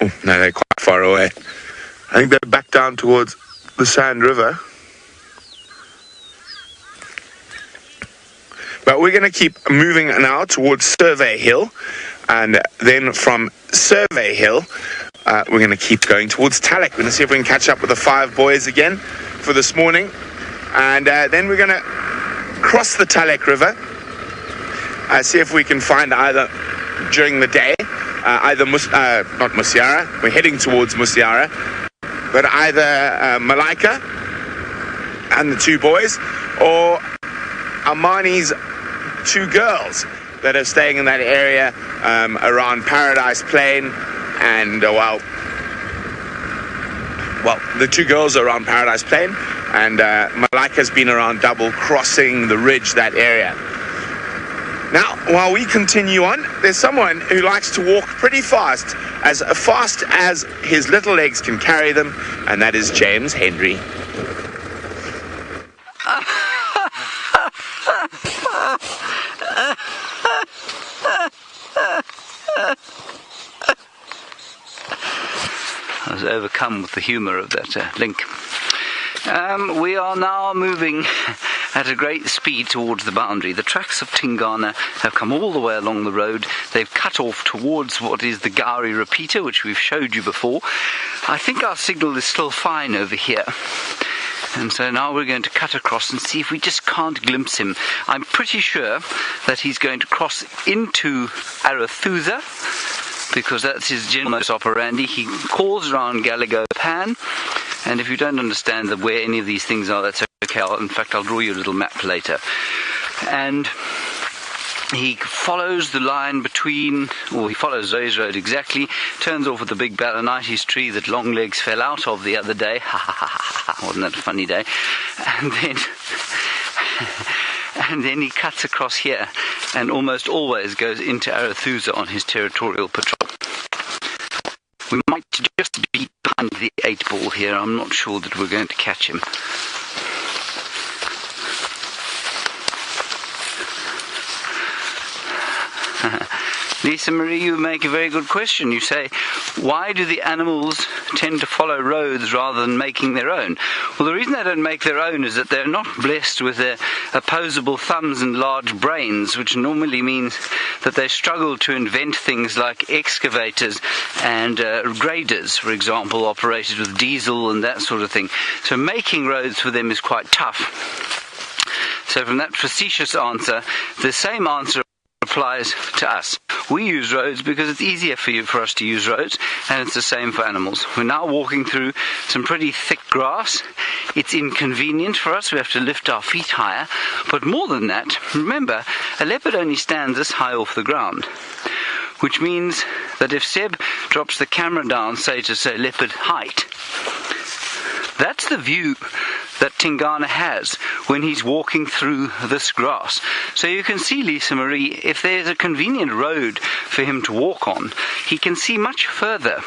[SPEAKER 5] Oh, no, they're quite far away. I think they're back down towards the Sand River. But we're going to keep moving now towards Survey Hill, and then from Survey Hill, we're going to keep going towards Talek. We're going to see if we can catch up with the 5 boys again for this morning, and then we're going to cross the Talek River, see if we can find either during the day, not Musiara, we're heading towards Musiara, but either Malaika and the 2 boys, or Amani's 2 girls that are staying in that area around Paradise Plain, and the 2 girls are around Paradise Plain, and Malaika's been around Double Crossing, the Ridge, that area. Now, while we continue on, there's someone who likes to walk pretty fast as his little legs can carry them, and that is James Henry.
[SPEAKER 1] I was overcome with the humour of that link. We are now moving at a great speed towards the boundary. The tracks of Tingana have come all the way along the road. They've cut off towards what is the Gowrie repeater, which we've showed you before. I think our signal is still fine over here. And so now we're going to cut across and see if we just can't glimpse him. I'm pretty sure that he's going to cross into Arathusa, because that's his general modus operandi. He calls around Gallagher Pan, and if you don't understand where any of these things are, that's okay. In fact, I'll draw you a little map later. And he follows the line he follows Zoe's Road exactly, turns off at the big Balanites tree that Longlegs fell out of the other day. Wasn't that a funny day? And then he cuts across here and almost always goes into Arathusa on his territorial patrol. We might just be behind the 8 ball here. I'm not sure that we're going to catch him. Lisa Marie, you make a very good question. You say, why do the animals tend to follow roads rather than making their own? Well, the reason they don't make their own is that they're not blessed with their opposable thumbs and large brains, which normally means that they struggle to invent things like excavators and graders, for example, operated with diesel and that sort of thing. So making roads for them is quite tough. So from that facetious answer, the same answer applies to us. We use roads because it's easier for us to use roads, and it's the same for animals. We're now walking through some pretty thick grass. It's inconvenient for us. We have to lift our feet higher. But more than that, remember, a leopard only stands this high off the ground, which means that if Seb drops the camera down, say leopard height, that's the view that Tingana has when he's walking through this grass. So you can see, Lisa Marie, if there's a convenient road for him to walk on, he can see much further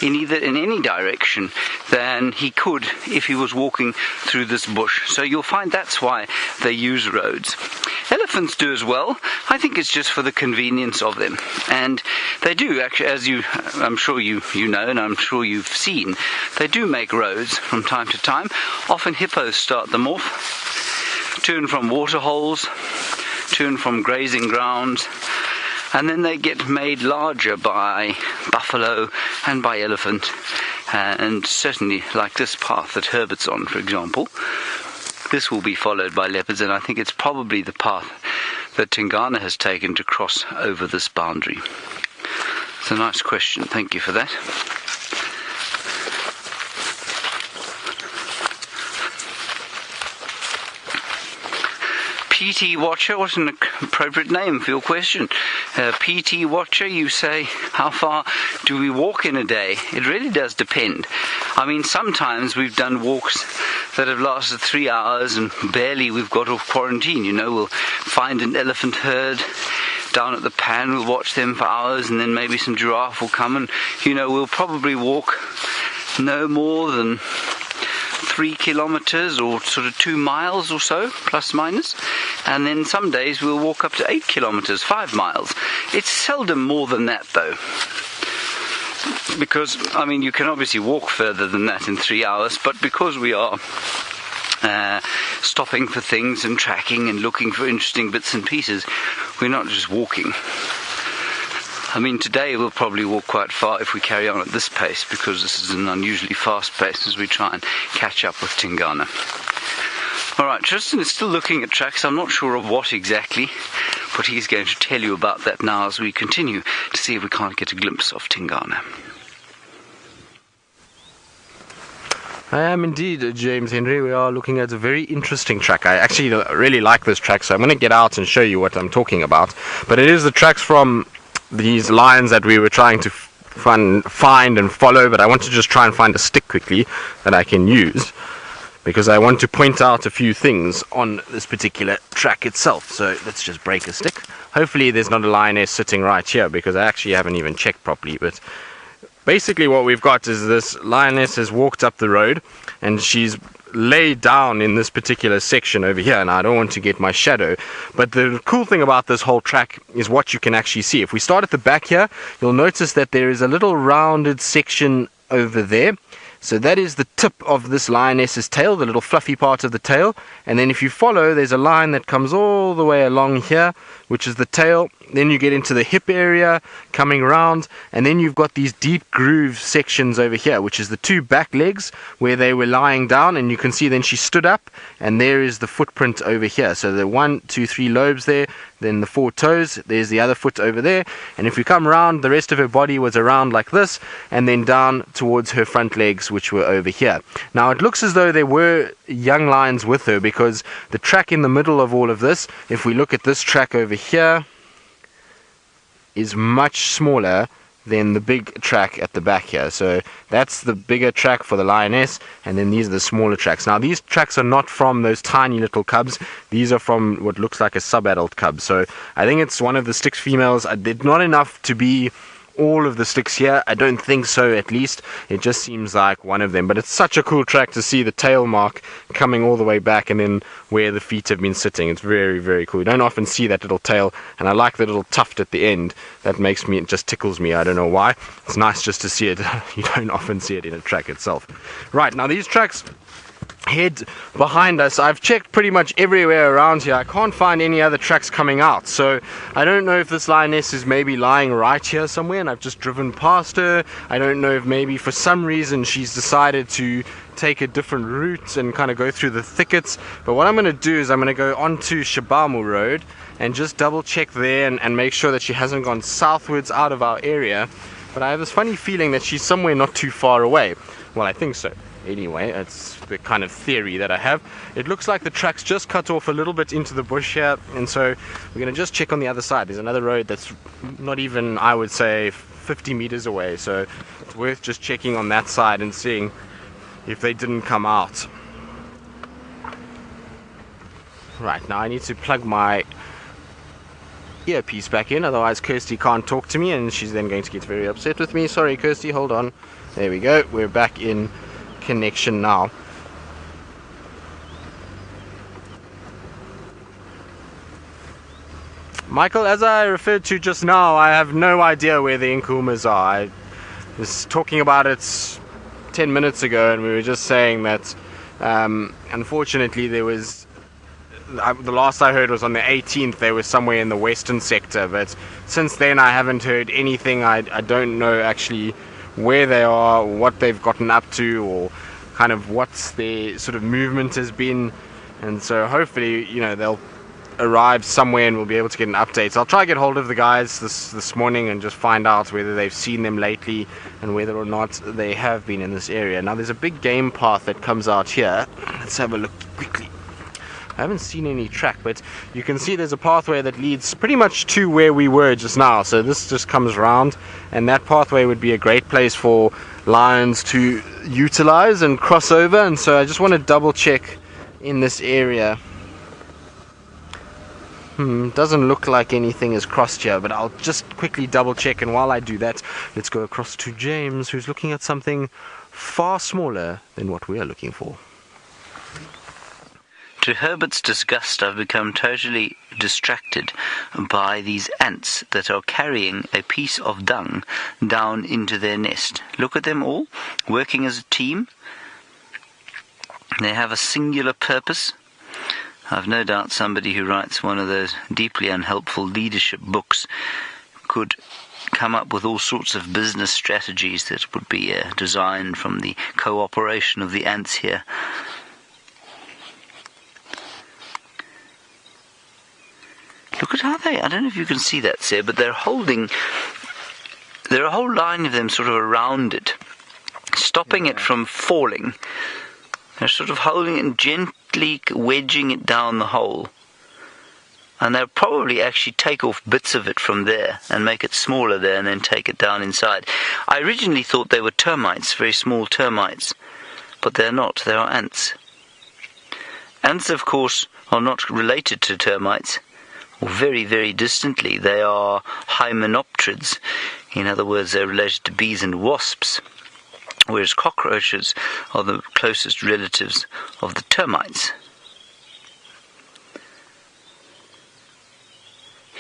[SPEAKER 1] in any direction than he could if he was walking through this bush. So you'll find that's why they use roads. Elephants do as well. I think it's just for the convenience of them. And they do, actually, as I'm sure you know, and I'm sure you've seen, they do make roads from time to time. Often hippos start them off, to and from waterholes, to and from grazing grounds, and then they get made larger by buffalo and by elephant, and certainly like this path that Herbert's on, for example. This will be followed by leopards, and I think it's probably the path that Tingana has taken to cross over this boundary. It's a nice question. Thank you for that. PT Watcher, what an appropriate name for your question. PT Watcher, you say, how far do we walk in a day? It really does depend. I mean, sometimes we've done walks that have lasted 3 hours and barely we've got off quarantine. You know, we'll find an elephant herd down at the pan, we'll watch them for hours, and then maybe some giraffe will come, and, you know, we'll probably walk no more than 3 kilometers or sort of 2 miles or so, plus minus. And then some days we'll walk up to 8 kilometers, 5 miles. It's seldom more than that, though. Because, I mean, you can obviously walk further than that in 3 hours, but because we are stopping for things and tracking and looking for interesting bits and pieces. We're not just walking. I mean, today we'll probably walk quite far if we carry on at this pace, because this is an unusually fast pace as we try and catch up with Tingana. Alright, Tristan is still looking at tracks. I'm not sure of what exactly, but he's going to tell you about that now as we continue to see if we can't get a glimpse of Tingana.
[SPEAKER 2] I am indeed, James Henry. We are looking at a very interesting track. I actually really like this track, so I'm going to get out and show you what I'm talking about. But it is the tracks from these lines that we were trying to find and follow, but I want to just try and find a stick quickly that I can use, because I want to point out a few things on this particular track itself. So let's just break a stick. Hopefully there's not a lioness sitting right here, because I actually haven't even checked properly. But basically what we've got is this lioness has walked up the road and she's laid down in this particular section over here, and I don't want to get my shadow. But the cool thing about this whole track is what you can actually see. If we start at the back here, you'll notice that there is a little rounded section over there. So that is the tip of this lioness's tail, the little fluffy part of the tail. And then if you follow, there's a line that comes all the way along here, which is the tail. Then you get into the hip area, coming around, and then you've got these deep groove sections over here, which is the two back legs where they were lying down, and you can see then she stood up, and there is the footprint over here. So the 1, 2, 3 lobes there, then the 4 toes, there's the other foot over there, and if you come around, the rest of her body was around like this, and then down towards her front legs, which were over here. Now it looks as though there were young lions with her, because the track in the middle of all of this, if we look at this track over here, is much smaller than the big track at the back here. So that's the bigger track for the lioness, and then these are the smaller tracks. Now these tracks are not from those tiny little cubs. These are from what looks like a sub-adult cub. So I think it's one of the Styx females. Did not enough to be all of the Styx here. I don't think so, at least. It just seems like one of them. But it's such a cool track to see the tail mark coming all the way back and then where the feet have been sitting. It's very, very cool. You don't often see that little tail, and I like the little tuft at the end. That makes me, it just tickles me. I don't know why. It's nice just to see it. You don't often see it in a track itself. Right, now these tracks head behind us. I've checked pretty much everywhere around here. I can't find any other tracks coming out, so I don't know if this lioness is maybe lying right here somewhere and I've just driven past her. I don't know if maybe for some reason she's decided to take a different route and kind of go through the thickets. But what I'm going to do is I'm going to go onto Shabamu Road and just double check there and make sure that she hasn't gone southwards out of our area. But I have this funny feeling that she's somewhere not too far away. Well, I think so. Anyway, it's the kind of theory that I have. It looks like the track's just cut off a little bit into the bush here, and so we're going to just check on the other side. There's another road that's not even, I would say, 50 meters away, so it's worth just checking on that side and seeing if they didn't come out. Right, now I need to plug my earpiece back in, otherwise Kirsty can't talk to me and she's then going to get very upset with me. Sorry Kirsty, hold on. There we go, we're back in connection now. Michael, as I referred to just now, I have no idea where the Nkumas are. I was talking about it 10 minutes ago, and we were just saying that unfortunately there was, the last I heard was on the 18th, they were somewhere in the western sector, but since then I haven't heard anything. I don't know actually where they are, what they've gotten up to, or kind of what's their sort of movement has been. And so hopefully, you know, they'll arrive somewhere and we'll be able to get an update. So I'll try to get hold of the guys this morning and just find out whether they've seen them lately and whether or not they have been in this area. Now there's a big game path that comes out here. Let's have a look quickly. I haven't seen any track, but you can see there's a pathway that leads pretty much to where we were just now. So this just comes around, and that pathway would be a great place for lions to utilize and cross over. And so I just want to double check in this area. Doesn't look like anything is crossed here, but I'll just quickly double check, and while I do that, let's go across to James, who's looking at something far smaller than what we are looking for.
[SPEAKER 1] To Herbert's disgust, I've become totally distracted by these ants that are carrying a piece of dung down into their nest. Look at them all, working as a team. They have a singular purpose. I've no doubt somebody who writes one of those deeply unhelpful leadership books could come up with all sorts of business strategies that would be designed from the cooperation of the ants here. Look at how I don't know if you can see that, Sir, but there are a whole line of them sort of around it, stopping it from falling. They're sort of holding it and gently wedging it down the hole. And they'll probably actually take off bits of it from there and make it smaller there and then take it down inside. I originally thought they were termites, very small termites, but they're not. They are ants. Ants, of course, are not related to termites, or very, very distantly. They are hymenopterids. In other words, they're related to bees and wasps, whereas cockroaches are the closest relatives of the termites.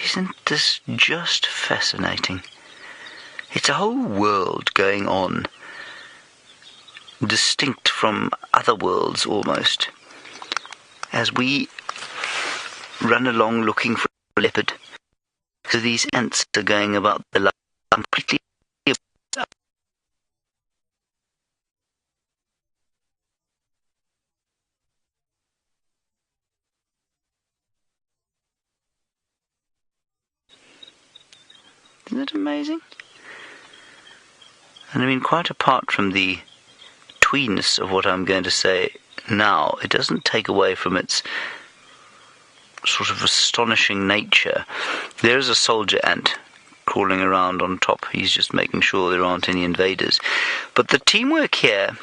[SPEAKER 1] Isn't this just fascinating? It's a whole world going on, distinct from other worlds almost, as we run along looking for a leopard. So these ants are going about their life completely. Isn't it amazing? And I mean, quite apart from the tweeness of what I'm going to say now, it doesn't take away from its sort of astonishing nature. There is a soldier ant crawling around on top. He's just making sure there aren't any invaders. But the teamwork here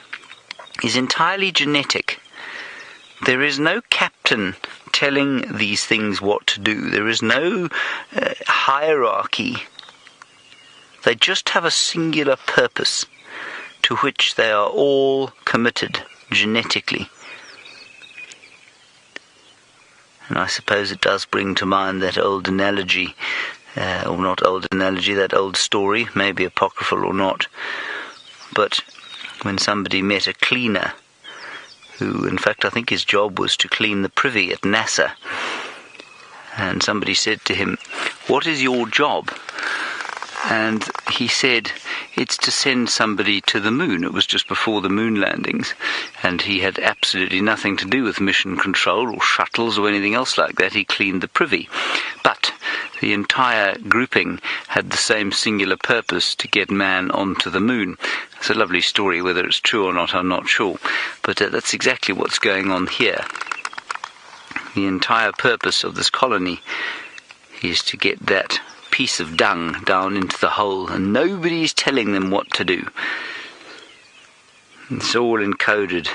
[SPEAKER 1] is entirely genetic. There is no captain telling these things what to do. There is no hierarchy. They just have a singular purpose to which they are all committed genetically. And I suppose it does bring to mind that old analogy, or not old analogy, that old story, maybe apocryphal or not. But when somebody met a cleaner, who in fact I think his job was to clean the privy at NASA, and somebody said to him, "What is your job?" And he said, "It's to send somebody to the moon." It was just before the moon landings, and he had absolutely nothing to do with mission control or shuttles or anything else like that. He cleaned the privy. But the entire grouping had the same singular purpose, to get man onto the moon. It's a lovely story. Whether it's true or not, I'm not sure. But that's exactly what's going on here. The entire purpose of this colony is to get that piece of dung down into the hole, and nobody's telling them what to do. It's all encoded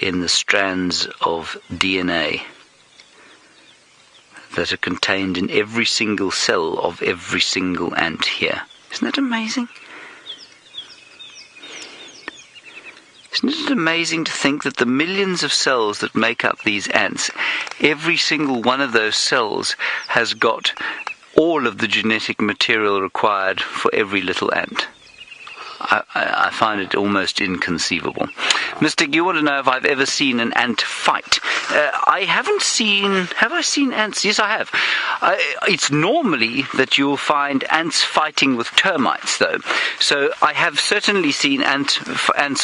[SPEAKER 1] in the strands of DNA that are contained in every single cell of every single ant here. Isn't that amazing? Isn't it amazing to think that the millions of cells that make up these ants, every single one of those cells has got all of the genetic material required for every little ant? I find it almost inconceivable. Mystic, you want to know if I've ever seen an ant fight? I haven't seen... Have I seen ants? Yes, I have. It's normally that you'll find ants fighting with termites, though. So I have certainly seen ants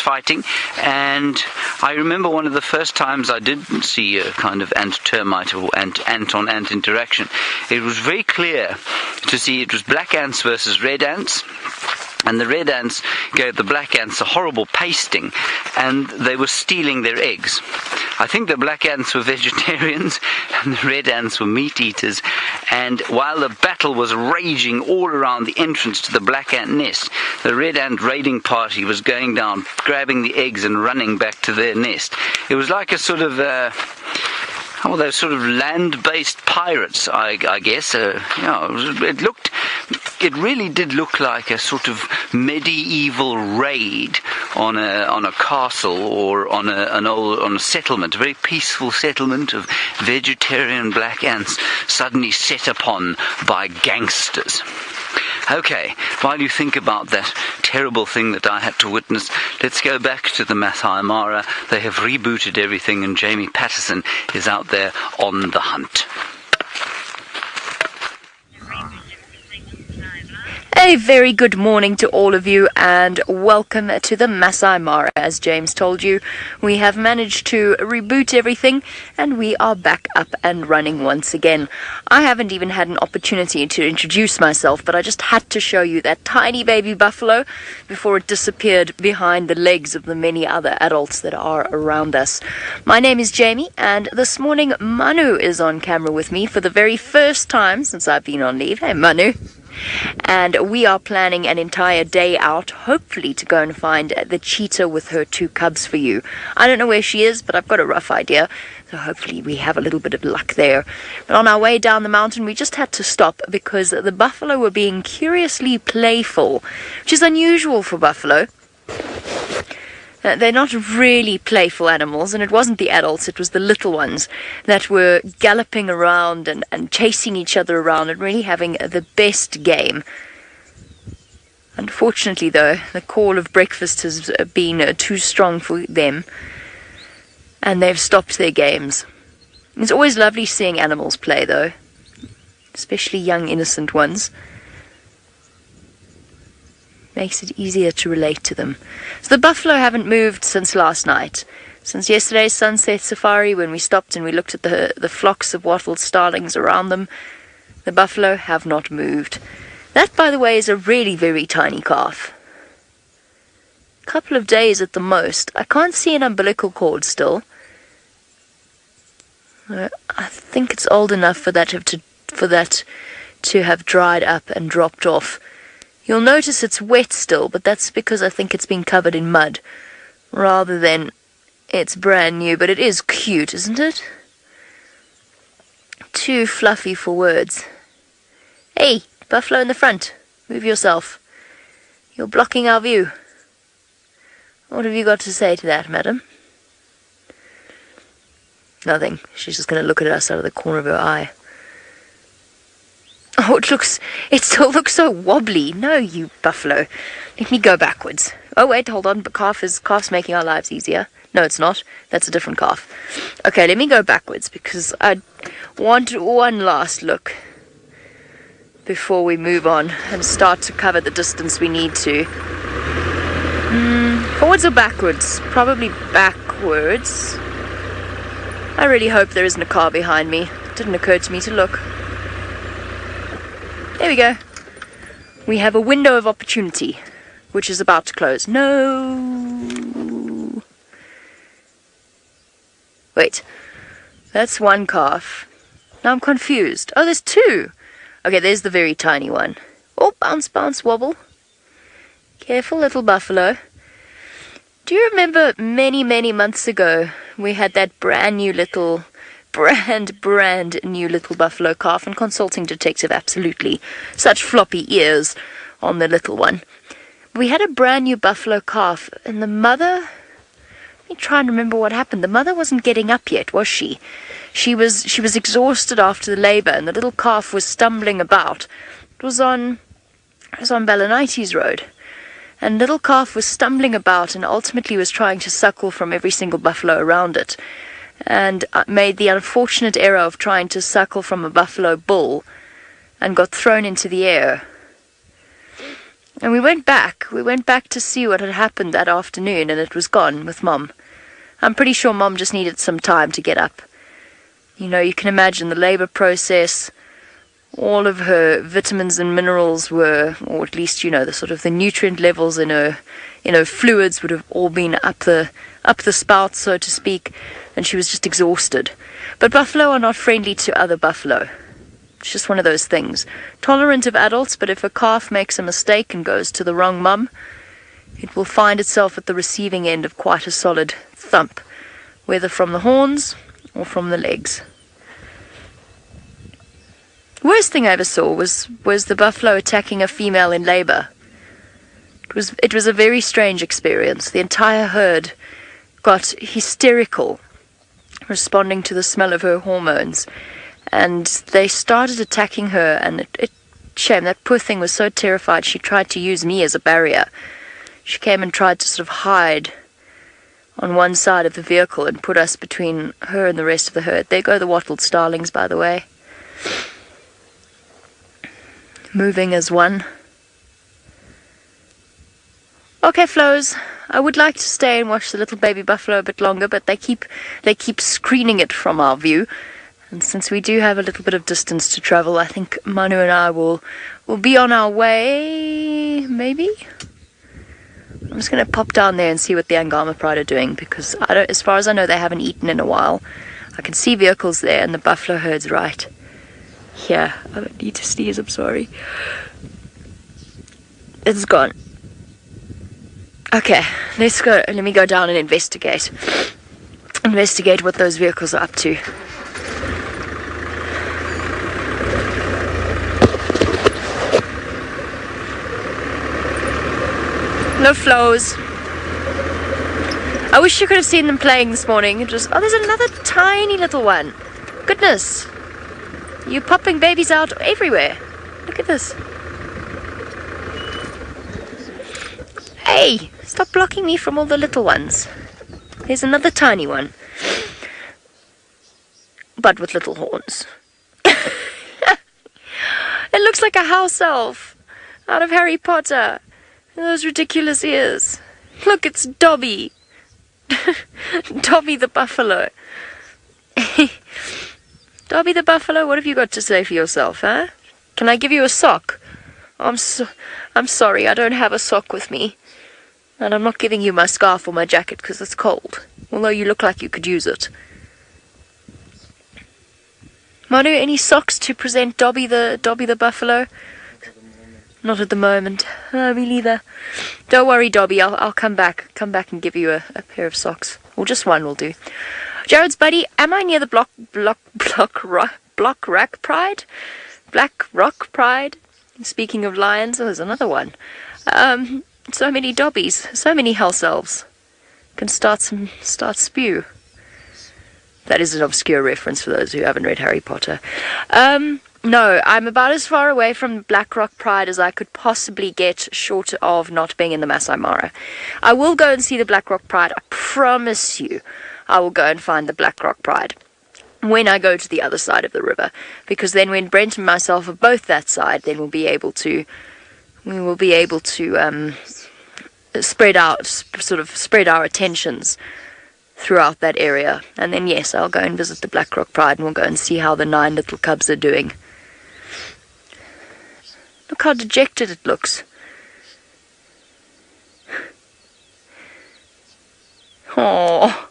[SPEAKER 1] fighting, and I remember one of the first times I did see a kind of ant-termite or ant-on-ant interaction. It was very clear to see it was black ants versus red ants. And the red ants gave the black ants a horrible pasting, and they were stealing their eggs. I think the black ants were vegetarians, and the red ants were meat eaters. And while the battle was raging all around the entrance to the black ant nest, the red ant raiding party was going down, grabbing the eggs and running back to their nest. It was like a sort of... those sort of land-based pirates, I guess. It really did look like a sort of medieval raid on a castle or on a settlement, a very peaceful settlement of vegetarian black ants suddenly set upon by gangsters. Okay, while you think about that, terrible thing that I had to witness. Let's go back to the Masai Mara. They have rebooted everything, and Jamie Patterson is out there on the hunt.
[SPEAKER 6] A very good morning to all of you, and welcome to the Masai Mara. As James told you, we have managed to reboot everything and we are back up and running once again. I haven't even had an opportunity to introduce myself, but I just had to show you that tiny baby buffalo before it disappeared behind the legs of the many other adults that are around us. My name is Jamie, and this morning Manu is on camera with me for the very first time since I've been on leave. Hey Manu. And we are planning an entire day out, hopefully to go and find the cheetah with her 2 cubs for you. I don't know where she is, but I've got a rough idea, so hopefully we have a little bit of luck there. But on our way down the mountain, we just had to stop because the buffalo were being curiously playful, which is unusual for buffalo. They're not really playful animals, and it wasn't the adults, it was the little ones that were galloping around and chasing each other around and really having the best game. Unfortunately, though, the call of breakfast has been too strong for them, and they've stopped their games. It's always lovely seeing animals play, though, especially young, innocent ones. Makes it easier to relate to them. So the buffalo haven't moved since last night. Since yesterday's sunset safari, when we stopped and we looked at the flocks of wattled starlings around them, the buffalo have not moved. That, by the way, is a really very tiny calf. A couple of days at the most. I can't see an umbilical cord still. I think it's old enough for that to have dried up and dropped off. You'll notice it's wet still, but that's because I think it's been covered in mud, rather than it's brand new. But it is cute, isn't it? Too fluffy for words. Hey, buffalo in the front, move yourself. You're blocking our view. What have you got to say to that, madam? Nothing. She's just going to look at us out of the corner of her eye. Oh, it still looks so wobbly. No, you buffalo. Let me go backwards. Oh, wait, hold on. But calf's making our lives easier. No, it's not. That's a different calf. Okay, let me go backwards because I want one last look before we move on and start to cover the distance we need to. Forwards or backwards? Probably backwards. I really hope there isn't a car behind me. It didn't occur to me to look. There we go. We have a window of opportunity, which is about to close. No. Wait. That's one calf. Now I'm confused. Oh, there's 2. Okay, there's the very tiny one. Oh, bounce, bounce, wobble. Careful, little buffalo. Do you remember many, many months ago we had that brand new little buffalo calf, and consulting detective, absolutely. Such floppy ears on the little one. We had a brand new buffalo calf, and the mother... Let me try and remember what happened. The mother wasn't getting up yet, was she? She was exhausted after the labour, and the little calf was stumbling about. It was on Balanites Road. And little calf was stumbling about and ultimately was trying to suckle from every single buffalo around it, and made the unfortunate error of trying to suckle from a buffalo bull and got thrown into the air. And we went back to see what had happened that afternoon, and it was gone with Mom. I'm pretty sure Mom just needed some time to get up. You know, you can imagine the labour process. All of her vitamins and minerals were, or at least, you know, the sort of the nutrient levels in her fluids would have all been up the spout, so to speak, and she was just exhausted. But buffalo are not friendly to other buffalo. It's just one of those things. Tolerant of adults, but if a calf makes a mistake and goes to the wrong mum, it will find itself at the receiving end of quite a solid thump, whether from the horns or from the legs. The worst thing I ever saw was the buffalo attacking a female in labour. It was a very strange experience. The entire herd got hysterical, responding to the smell of her hormones, and they started attacking her, and shame, that poor thing was so terrified she tried to use me as a barrier. She came and tried to sort of hide on one side of the vehicle and put us between her and the rest of the herd. There go the wattled starlings, by the way. Moving as one. Okay, Flows. I would like to stay and watch the little baby buffalo a bit longer, but they keep screening it from our view. And since we do have a little bit of distance to travel, I think Manu and I will be on our way, maybe? I'm just going to pop down there and see what the Angama pride are doing, because as far as I know, they haven't eaten in a while. I can see vehicles there, and the buffalo herd's right here. I don't need to sneeze, I'm sorry. It's gone. Okay, let's go. Let me go down and investigate. Investigate what those vehicles are up to. No Flows. I wish you could have seen them playing this morning. There's another tiny little one. Goodness. You're popping babies out everywhere. Look at this. Hey, stop blocking me from all the little ones. There's another tiny one. But with little horns. It looks like a house elf out of Harry Potter. Those ridiculous ears. Look, it's Dobby. Dobby the buffalo. Dobby the buffalo, what have you got to say for yourself, huh? Can I give you a sock? I'm sorry, I don't have a sock with me. And I'm not giving you my scarf or my jacket because it's cold. Although you look like you could use it. Manu, any socks to present Dobby the buffalo? Not at the moment. Me neither. Don't worry, Dobby. I'll come back and give you a pair of socks, or just one will do. Jared's buddy, am I near the Black Rock Pride? Black Rock Pride. Speaking of lions, there's another one. So many Dobbies, so many house elves. Can start spew. That is an obscure reference for those who haven't read Harry Potter. No, I'm about as far away from Black Rock Pride as I could possibly get, short of not being in the Masai Mara. I will go and see the Black Rock Pride. I promise you, I will go and find the Black Rock Pride when I go to the other side of the river. Because then when Brent and myself are both that side, then we will be able to spread our attentions throughout that area. And then, yes, I'll go and visit the Black Rock Pride and we'll go and see how the 9 little cubs are doing. Look how dejected it looks. Oh.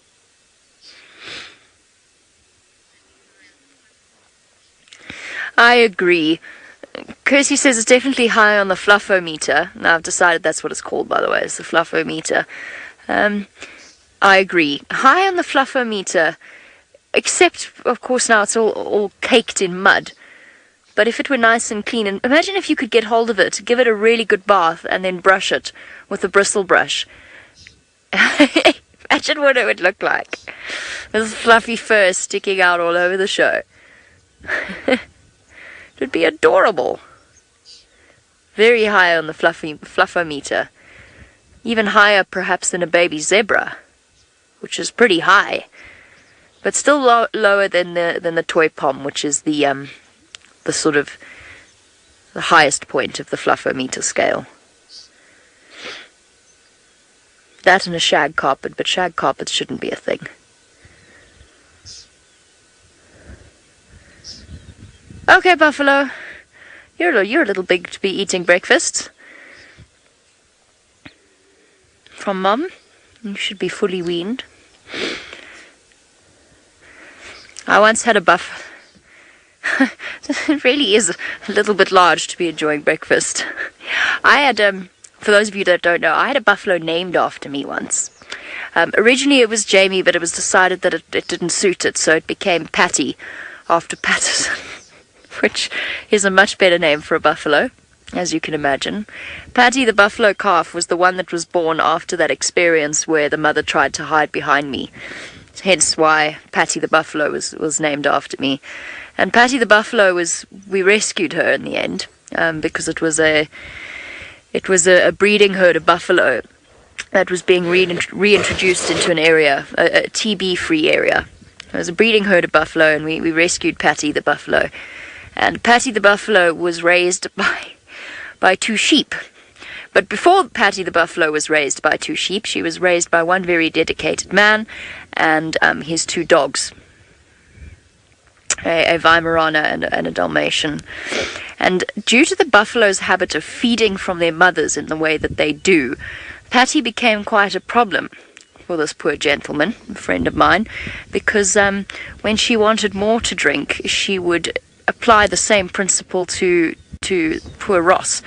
[SPEAKER 6] I agree. Kirsty says it's definitely high on the fluffometer. Now I've decided that's what it's called, by the way. It's the fluffometer. I agree. High on the fluffometer, except, of course, now it's all caked in mud. But if it were nice and clean, and imagine if you could get hold of it, give it a really good bath, and then brush it with a bristle brush. Imagine what it would look like. With fluffy fur sticking out all over the show. It would be adorable. Very high on the fluffometer. Even higher, perhaps, than a baby zebra, which is pretty high, but still lower than the toy pom, which is the sort of the highest point of the fluffometer scale. That and a shag carpet, but shag carpets shouldn't be a thing. Okay, Buffalo, you're a little big to be eating breakfast from Mum. You should be fully weaned. I once had a buff. It really is a little bit large to be enjoying breakfast. I had, for those of you that don't know, I had a buffalo named after me once. Originally it was Jamie, but it was decided that it didn't suit it, so it became Patty, after Patterson, which is a much better name for a buffalo, as you can imagine. Patty the buffalo calf was the one that was born after that experience where the mother tried to hide behind me. Hence why Patty the buffalo was named after me. And Patty the buffalo we rescued her in the end, because it was a breeding herd of buffalo that was being reintroduced into an area, a TB-free area. There was a breeding herd of buffalo, and we rescued Patty the buffalo. And Patty the buffalo was raised by 2 sheep. But before Patty the buffalo was raised by 2 sheep, she was raised by one very dedicated man and his 2 dogs, a Weimaraner and a Dalmatian. And due to the buffalo's habit of feeding from their mothers in the way that they do, Patty became quite a problem for this poor gentleman, a friend of mine, because when she wanted more to drink, she would apply the same principle to poor Ross,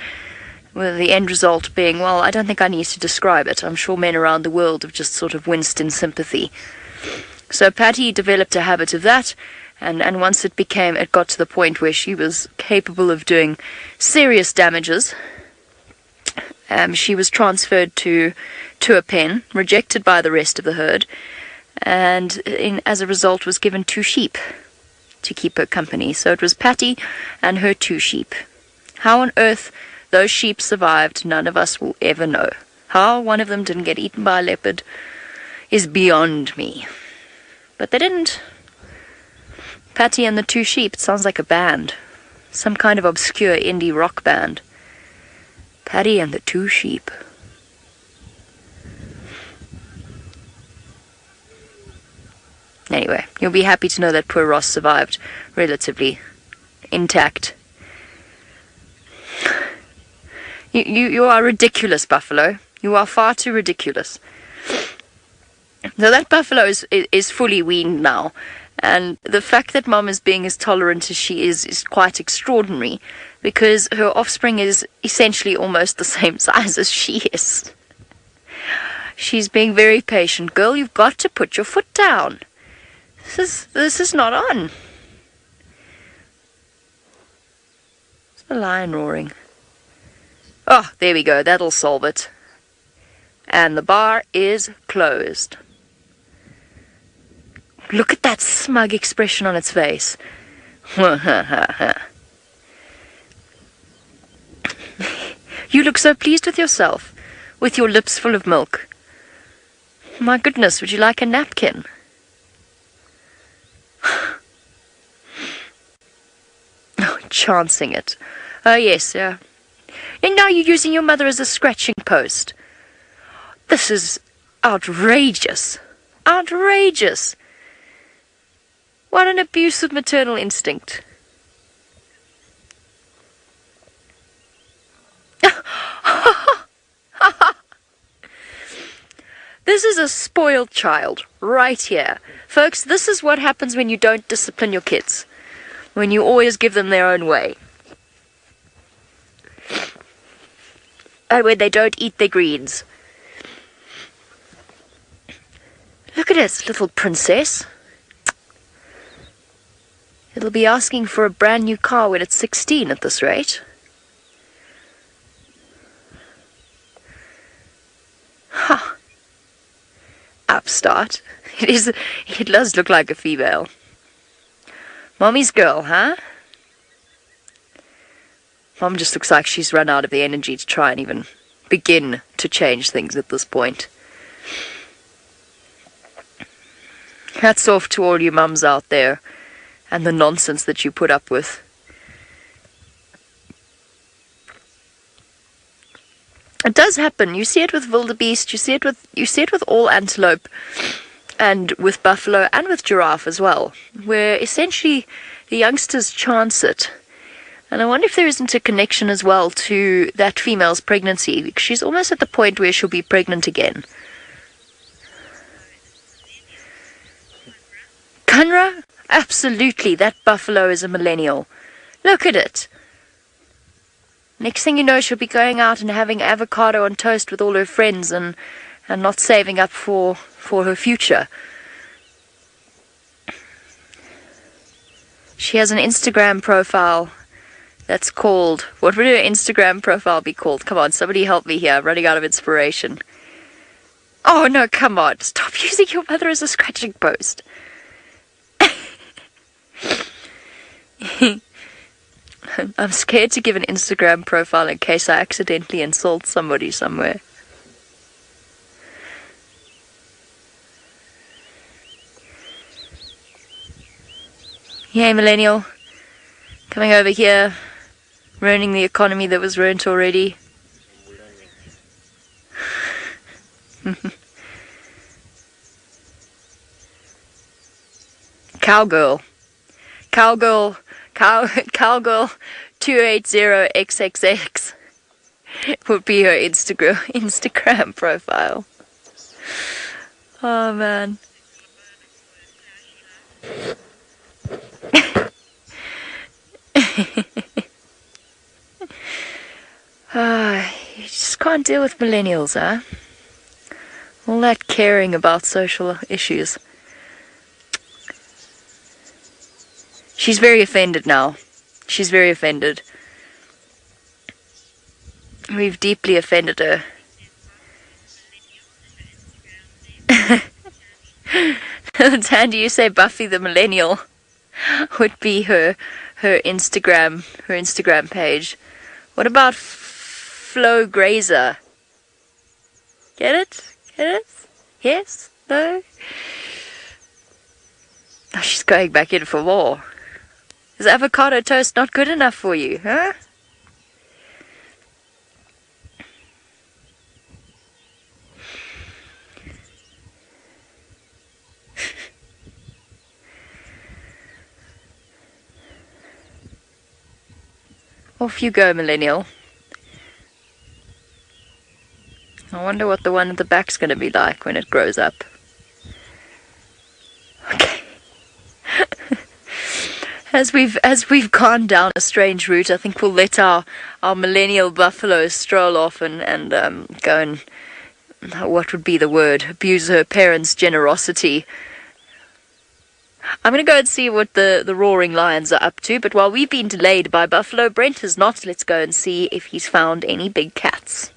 [SPEAKER 6] with the end result being, well, I don't think I need to describe it. I'm sure men around the world have just sort of winced in sympathy. So Patty developed a habit of that, and once it got to the point where she was capable of doing serious damages, she was transferred to a pen, rejected by the rest of the herd, and as a result was given 2 sheep to keep her company. So it was Patty and her 2 sheep. How on earth those sheep survived, none of us will ever know. How one of them didn't get eaten by a leopard is beyond me. But they didn't. Patty and the 2 sheep, it sounds like a band. Some kind of obscure indie rock band. Patty and the 2 sheep. Anyway, you'll be happy to know that poor Ross survived relatively intact. You are ridiculous, buffalo. You are far too ridiculous. So that buffalo is fully weaned now, and the fact that Mum is being as tolerant as she is quite extraordinary, because her offspring is essentially almost the same size as she is. She's being very patient. Girl, you've got to put your foot down. This is not on. It's the lion roaring. Oh, there we go. That'll solve it. And the bar is closed. Look at that smug expression on its face. You look so pleased with yourself, with your lips full of milk. My goodness, would you like a napkin? Oh, chancing it. Oh, yes, yeah. And now you're using your mother as a scratching post. This is outrageous. Outrageous. What an abuse of maternal instinct. This is a spoiled child, right here. Folks, this is what happens when you don't discipline your kids. When you always give them their own way. And when they don't eat their greens. Look at it, little princess. It'll be asking for a brand new car when it's 16 at this rate. Huh. Upstart. It does look like a female. Mommy's girl, huh? Mom just looks like she's run out of the energy to try and even begin to change things at this point. Hats off to all you mums out there and the nonsense that you put up with. It does happen. You see it with wildebeest, you see it with all antelope, and with buffalo and with giraffe as well, where essentially the youngsters chance it. And I wonder if there isn't a connection as well to that female's pregnancy, because she's almost at the point where she'll be pregnant again. Kanra? Absolutely, that buffalo is a millennial. Look at it. Next thing you know, she'll be going out and having avocado on toast with all her friends and not saving up for her future. She has an Instagram profile that's called... What would her Instagram profile be called? Come on, somebody help me here. I'm running out of inspiration. Oh, no, come on. Stop using your mother as a scratching post. I'm scared to give an Instagram profile in case I accidentally insult somebody somewhere. Hey, millennial. Coming over here, ruining the economy that was ruined already. Cowgirl. Cowgirl 280XXX would be her Instagram profile. Oh man. You just can't deal with millennials, huh? All that caring about social issues. She's very offended now. She's very offended. We've deeply offended her. Tandy, you say Buffy the Millennial would be her Instagram page. What about Flo Grazer? Get it? Get it? Yes? No? Oh, she's going back in for more. Is avocado toast not good enough for you, huh? Off you go, millennial. I wonder what the one at the back's going to be like when it grows up. Okay. As we've gone down a strange route, I think we'll let our millennial buffalo stroll off and go and, what would be the word, abuse her parents' generosity. I'm going to go and see what the roaring lions are up to, but while we've been delayed by buffalo, Brent has not. Let's go and see if he's found any big cats.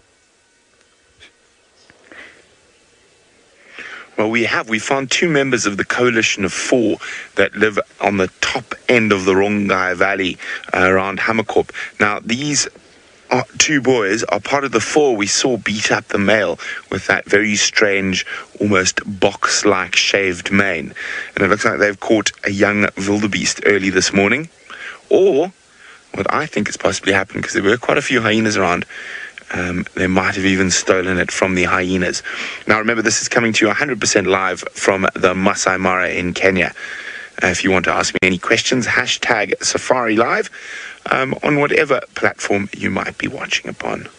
[SPEAKER 5] Well, we found 2 members of the coalition of 4 that live on the top end of the Rongai Valley around Hammerkorp. Now, these 2 boys are part of the 4 we saw beat up the male with that very strange, almost box-like shaved mane. And it looks like they've caught a young wildebeest early this morning. Or, what I think has possibly happened, because there were quite a few hyenas around, they might have even stolen it from the hyenas. Now remember, this is coming to you 100% live from the Masai Mara in Kenya. If you want to ask me any questions, hashtag Safari Live on whatever platform you might be watching upon.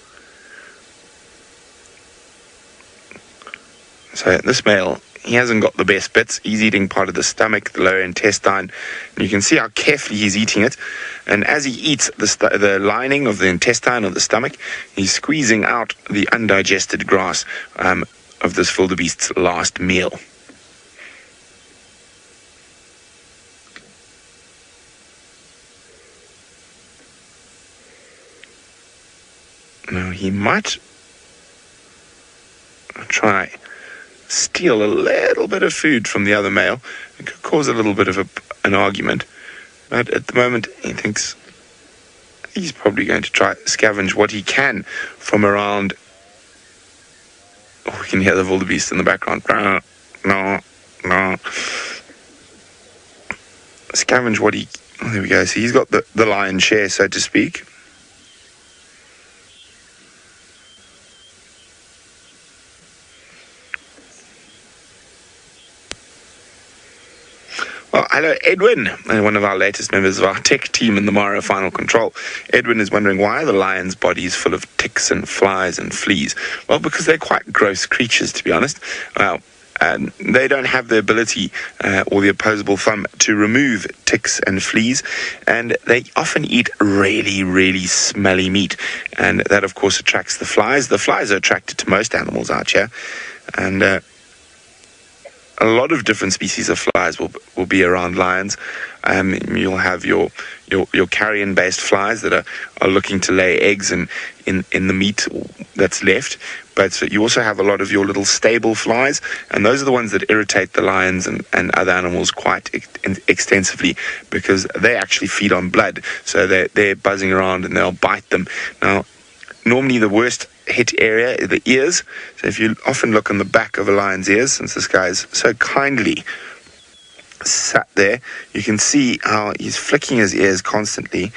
[SPEAKER 5] So this male, he hasn't got the best bits. He's eating part of the stomach, the lower intestine. And you can see how carefully he's eating it. And as he eats the lining of the intestine or the stomach, he's squeezing out the undigested grass of this wildebeest's last meal. Now he might try steal a little bit of food from the other male. It could cause a little bit of an argument. But at the moment, he thinks he's probably going to try scavenge what he can from around. Oh, we can hear the wildebeest in the background. No. Scavenge what he... Oh, there we go. So he's got the lion's share, so to speak. Well, hello, Edwin, one of our latest members of our tech team in the Mara Final Control. Edwin is wondering, why are the lion's bodies full of ticks and flies and fleas? Well, because they're quite gross creatures, to be honest. Well, they don't have the ability or the opposable thumb to remove ticks and fleas, and they often eat really, really smelly meat. And that, of course, attracts the flies. The flies are attracted to most animals out here, and a lot of different species of flies will be around lions. You'll have your carrion-based flies that are looking to lay eggs in the meat that's left. But you also have a lot of your little stable flies, and those are the ones that irritate the lions and other animals quite extensively, because they actually feed on blood. So they're buzzing around and they'll bite them. Now, normally the worst hit area are the ears. So if you often look on the back of a lion's ears, since this guy is so kindly sat there. You can see how he's flicking his ears constantly,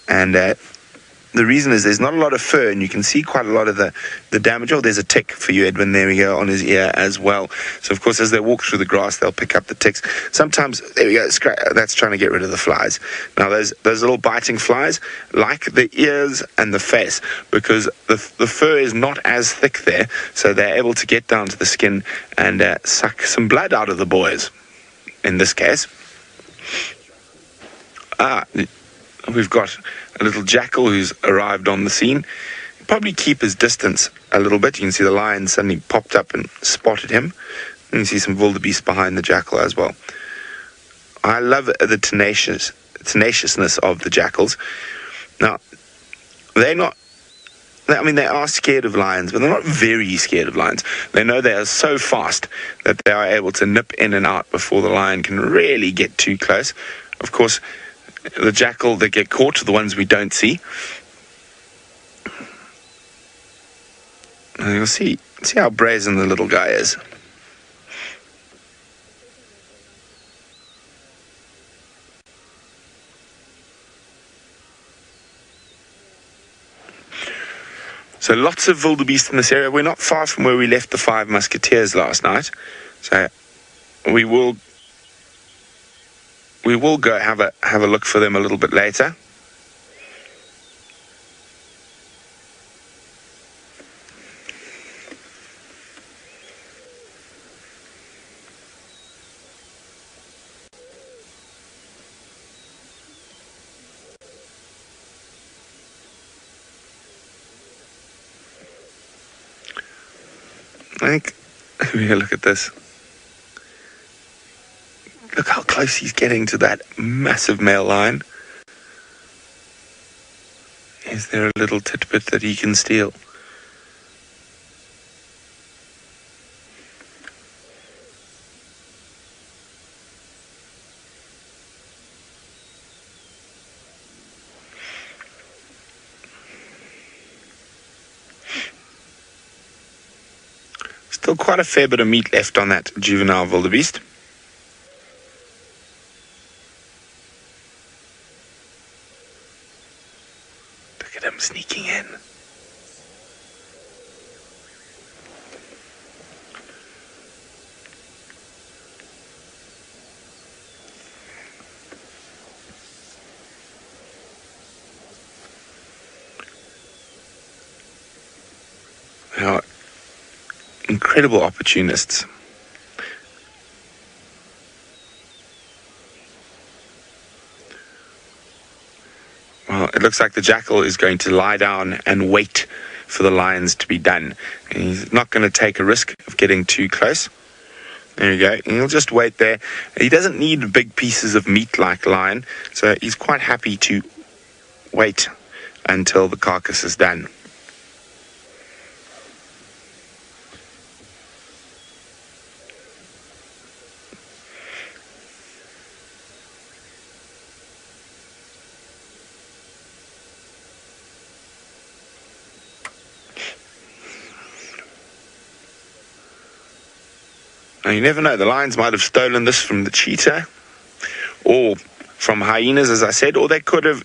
[SPEAKER 5] and the reason is there's not a lot of fur, and you can see quite a lot of the damage. Oh, there's a tick for you, Edwin. There we go, on his ear as well. So, of course, as they walk through the grass, they'll pick up the ticks. Sometimes, there we go, that's trying to get rid of the flies. Now, those little biting flies like the ears and the face because the fur is not as thick there, so they're able to get down to the skin and suck some blood out of the boys, in this case. We've got a little jackal who's arrived on the scene. He'll probably keep his distance a little bit. You can see the lion suddenly popped up and spotted him. And you see some wildebeest behind the jackal as well. I love the tenaciousness of the jackals. Now, they are scared of lions, but they're not very scared of lions. They know they are so fast that they are able to nip in and out before the lion can really get too close. Of course, the jackal that get caught are the ones we don't see. And you'll see how brazen the little guy is. So lots of wildebeest in this area. We're not far from where we left the 5 musketeers last night. So we will go have a look for them a little bit later. I think we look at this. Look how close he's getting to that massive male lion. Is there a little tidbit that he can steal? Still quite a fair bit of meat left on that juvenile wildebeest. Look at him sneaking in. Now, incredible opportunists. Well, it looks like the jackal is going to lie down and wait for the lions to be done. And he's not going to take a risk of getting too close. There you go. And he'll just wait there. He doesn't need big pieces of meat like lion, so he's quite happy to wait until the carcass is done. Now, you never know. The lions might have stolen this from the cheetah or from hyenas, as I said, or they could have...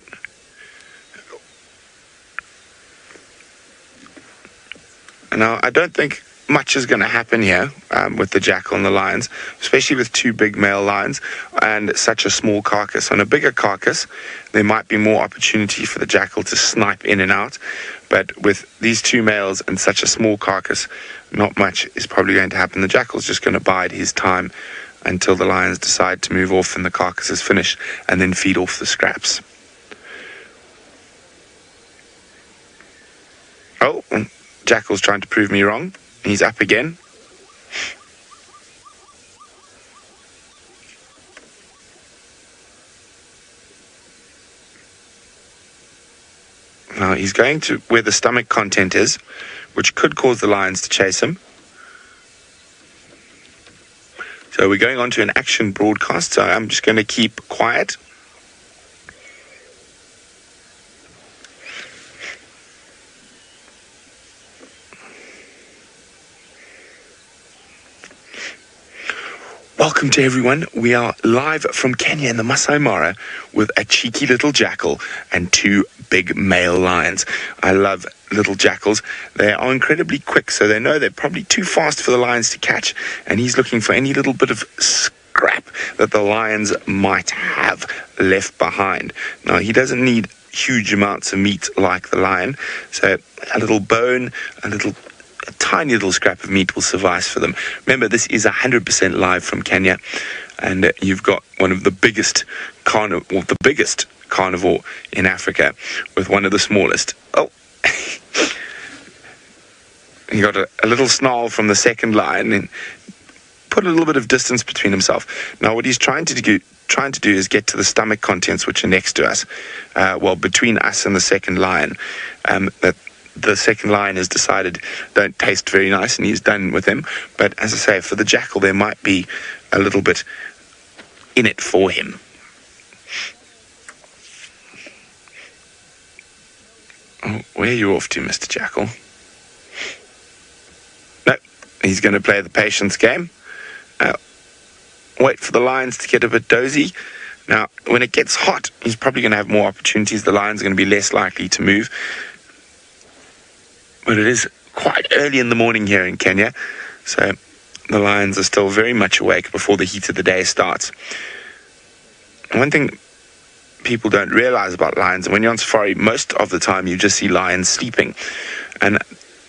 [SPEAKER 5] Now, I don't think much is going to happen here with the jackal and the lions, especially with 2 big male lions and such a small carcass. On a bigger carcass, there might be more opportunity for the jackal to snipe in and out. But with these 2 males and such a small carcass, not much is probably going to happen. The jackal's just going to bide his time until the lions decide to move off and the carcass is finished, and then feed off the scraps. Oh, jackal's trying to prove me wrong. He's up again. Now he's going to where the stomach content is, which could cause the lions to chase him. So we're going on to an action broadcast, so I'm just going to keep quiet. welcome to everyone. We are live from Kenya in the Masai Mara with a cheeky little jackal and two big male lions. I love little jackals. They are incredibly quick, so they know they're probably too fast for the lions to catch, and he's looking for any little bit of scrap that the lions might have left behind. Now, he doesn't need huge amounts of meat like the lion, so a little bone, a tiny little scrap of meat will suffice for them. Remember, this is 100% live from Kenya, and you've got one of the biggest carnivore in Africa with one of the smallest. Oh, he got a little snarl from the second lion and put a little bit of distance between himself. Now, what he's trying to do is get to the stomach contents, which are next to us, between us and the second lion. That the second lion has decided don't taste very nice, and he's done with them. But as I say, for the jackal, there might be a little bit in it for him. Oh, where are you off to, Mr. Jackal? No, he's going to play the patience game. Wait for the lions to get a bit dozy. Now, when it gets hot, he's probably going to have more opportunities. The lions are going to be less likely to move. But it is quite early in the morning here in Kenya, so the lions are still very much awake before the heat of the day starts. One thing people don't realize about lions, when you're on safari, most of the time you just see lions sleeping. And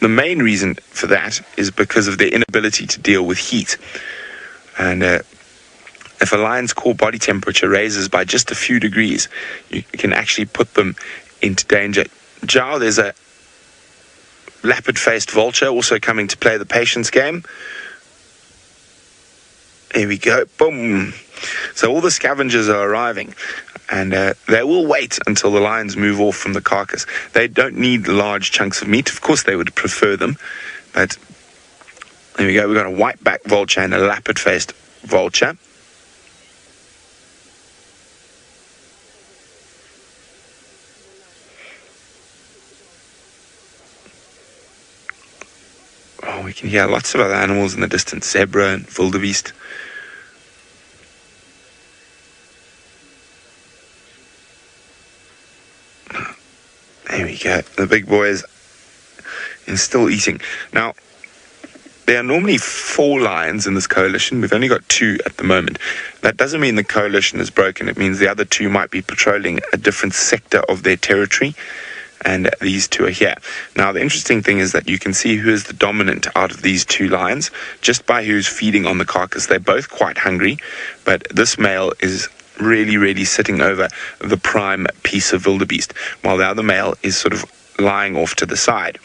[SPEAKER 5] the main reason for that is because of their inability to deal with heat. And if a lion's core body temperature raises by just a few degrees, you can actually put them into danger. Zhao, there's a leopard-faced vulture also coming to play the patience game. Here we go. Boom. So all the scavengers are arriving, and they will wait until the lions move off from the carcass. They don't need large chunks of meat. Of course, they would prefer them, but there we go. We've got a white-backed vulture and a leopard-faced vulture. Oh, we can hear lots of other animals in the distance. Zebra and wildebeest. There we go. The big boy is still eating. Now, there are normally 4 lions in this coalition. We've only got 2 at the moment. That doesn't mean the coalition is broken. It means the other 2 might be patrolling a different sector of their territory, and these 2 are here. Now, the interesting thing is that you can see who is the dominant out of these 2 lions just by who's feeding on the carcass. They're both quite hungry, but this male is really sitting over the prime piece of wildebeest, while the other male is sort of lying off to the side.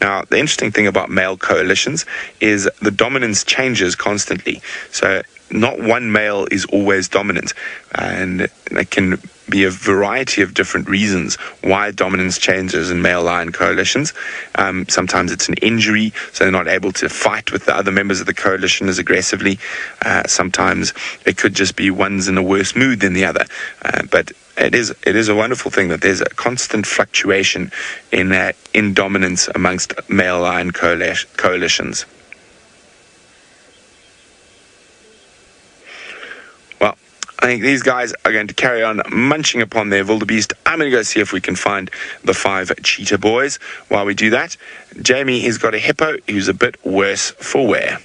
[SPEAKER 5] Now, the interesting thing about male coalitions is the dominance changes constantly. So not one male is always dominant, and there can be a variety of different reasons why dominance changes in male lion coalitions. Sometimes it's an injury, so they're not able to fight with the other members of the coalition as aggressively. Sometimes it could just be one's in a worse mood than the other. But it is a wonderful thing that there's a constant fluctuation in dominance amongst male lion coalitions. I think these guys are going to carry on munching upon their wildebeest. I'm going to go see if we can find the 5 cheetah boys. While we do that, Jamie has got a hippo who's a bit worse for wear.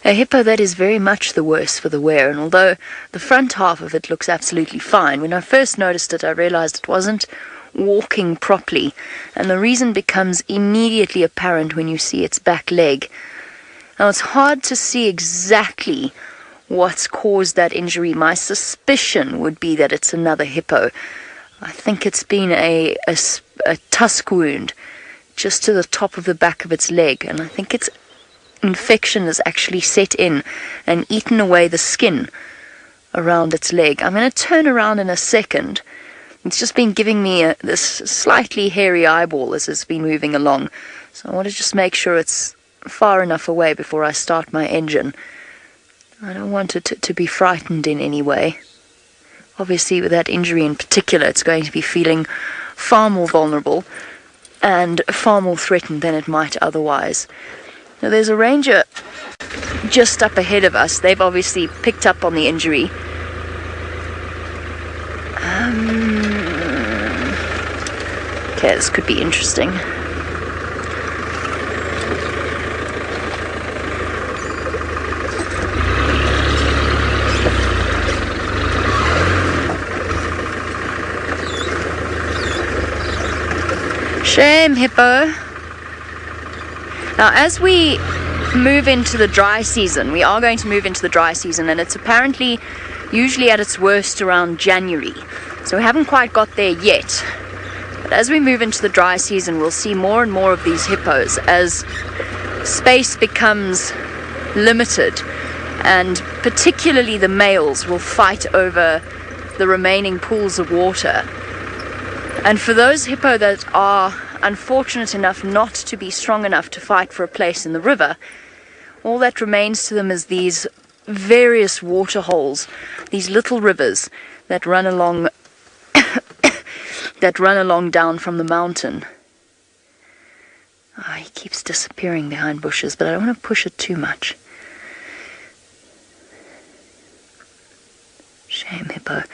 [SPEAKER 6] A hippo that is very much the worse for the wear, and although the front half of it looks absolutely fine, when I first noticed it I realized it wasn't walking properly, and the reason becomes immediately apparent when you see its back leg. Now, it's hard to see exactly what's caused that injury. My suspicion would be that it's another hippo. I think it's been a tusk wound just to the top of the back of its leg, and I think its infection has actually set in and eaten away the skin around its leg. I'm going to turn around in a second. It's just been giving me this slightly hairy eyeball as it's been moving along, so I want to just make sure it's far enough away before I start my engine. I don't want it to be frightened in any way. Obviously, with that injury in particular, it's going to be feeling far more vulnerable and far more threatened than it might otherwise. Now there's a ranger just up ahead of us. They've obviously picked up on the injury. Okay, this could be interesting. Shame, hippo. Now, as we move into the dry season, we are going to move into the dry season, and it's apparently usually at its worst around January. So we haven't quite got there yet. But as we move into the dry season, we'll see more and more of these hippos as space becomes limited, and particularly the males will fight over the remaining pools of water. And for those hippo that are unfortunate enough not to be strong enough to fight for a place in the river, all that remains to them is these various water holes, these little rivers that run along down from the mountain. Oh, he keeps disappearing behind bushes, but I don't want to push it too much. Shame, hippo.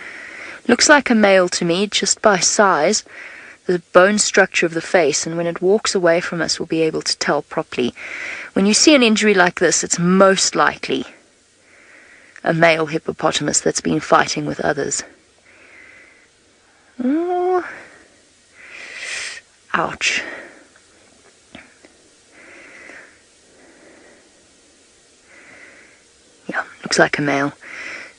[SPEAKER 6] Looks like a male to me, just by size, the bone structure of the face, and when it walks away from us, we'll be able to tell properly. When you see an injury like this, it's most likely a male hippopotamus that's been fighting with others. Oh. Ouch. Yeah, looks like a male.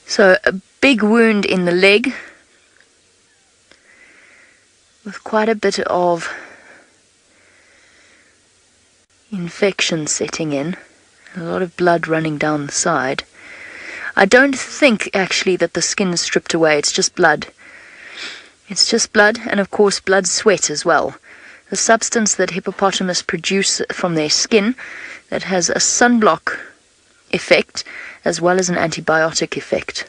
[SPEAKER 6] So, a big wound in the leg, with quite a bit of infection setting in, a lot of blood running down the side. I don't think actually that the skin is stripped away, it's just blood. It's just blood, and of course blood sweat as well. The substance that hippopotamus produce from their skin that has a sunblock effect as well as an antibiotic effect.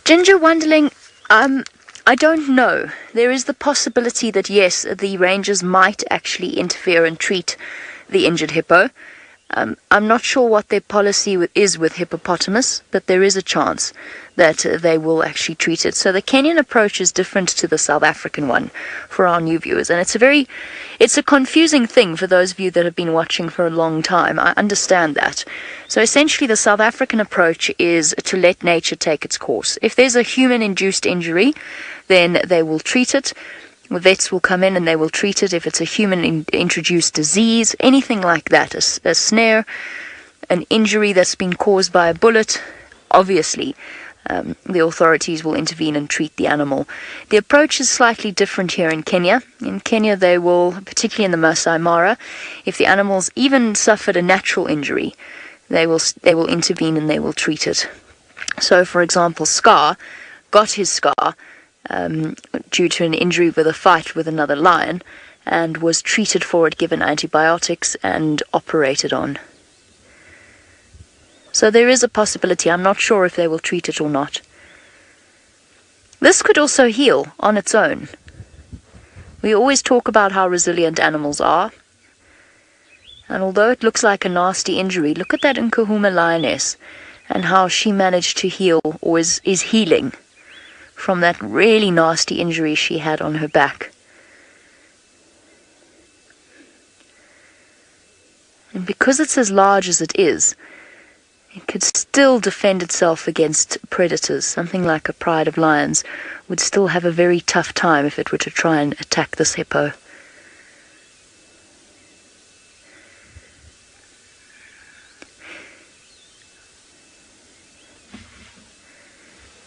[SPEAKER 6] Ginger Wonderling, I don't know. There is the possibility that yes, the rangers might actually interfere and treat the injured hippo. I'm not sure what their policy is with hippopotamus, but there is a chance that they will actually treat it. So the Kenyan approach is different to the South African one for our new viewers, and it's a confusing thing for those of you that have been watching for a long time. I understand that. So essentially the South African approach is to let nature take its course. If there's a human-induced injury, then they will treat it. The vets will come in and they will treat it. If it's a human-introduced disease, anything like that, a snare, an injury that's been caused by a bullet, obviously the authorities will intervene and treat the animal. The approach is slightly different here in Kenya. In Kenya, they will, particularly in the Masai Mara, if the animal's even suffered a natural injury, they will intervene and they will treat it. So, for example, Scar got his scar due to an injury with a fight with another lion, and was treated for it, given antibiotics, and operated on. So there is a possibility. I'm not sure if they will treat it or not. This could also heal on its own. We always talk about how resilient animals are. And although it looks like a nasty injury, look at that Nkahuma lioness and how she managed to heal, or is healing, from that really nasty injury she had on her back. And because it's as large as it is, it could still defend itself against predators. Something like a pride of lions would still have a very tough time if it were to try and attack this hippo.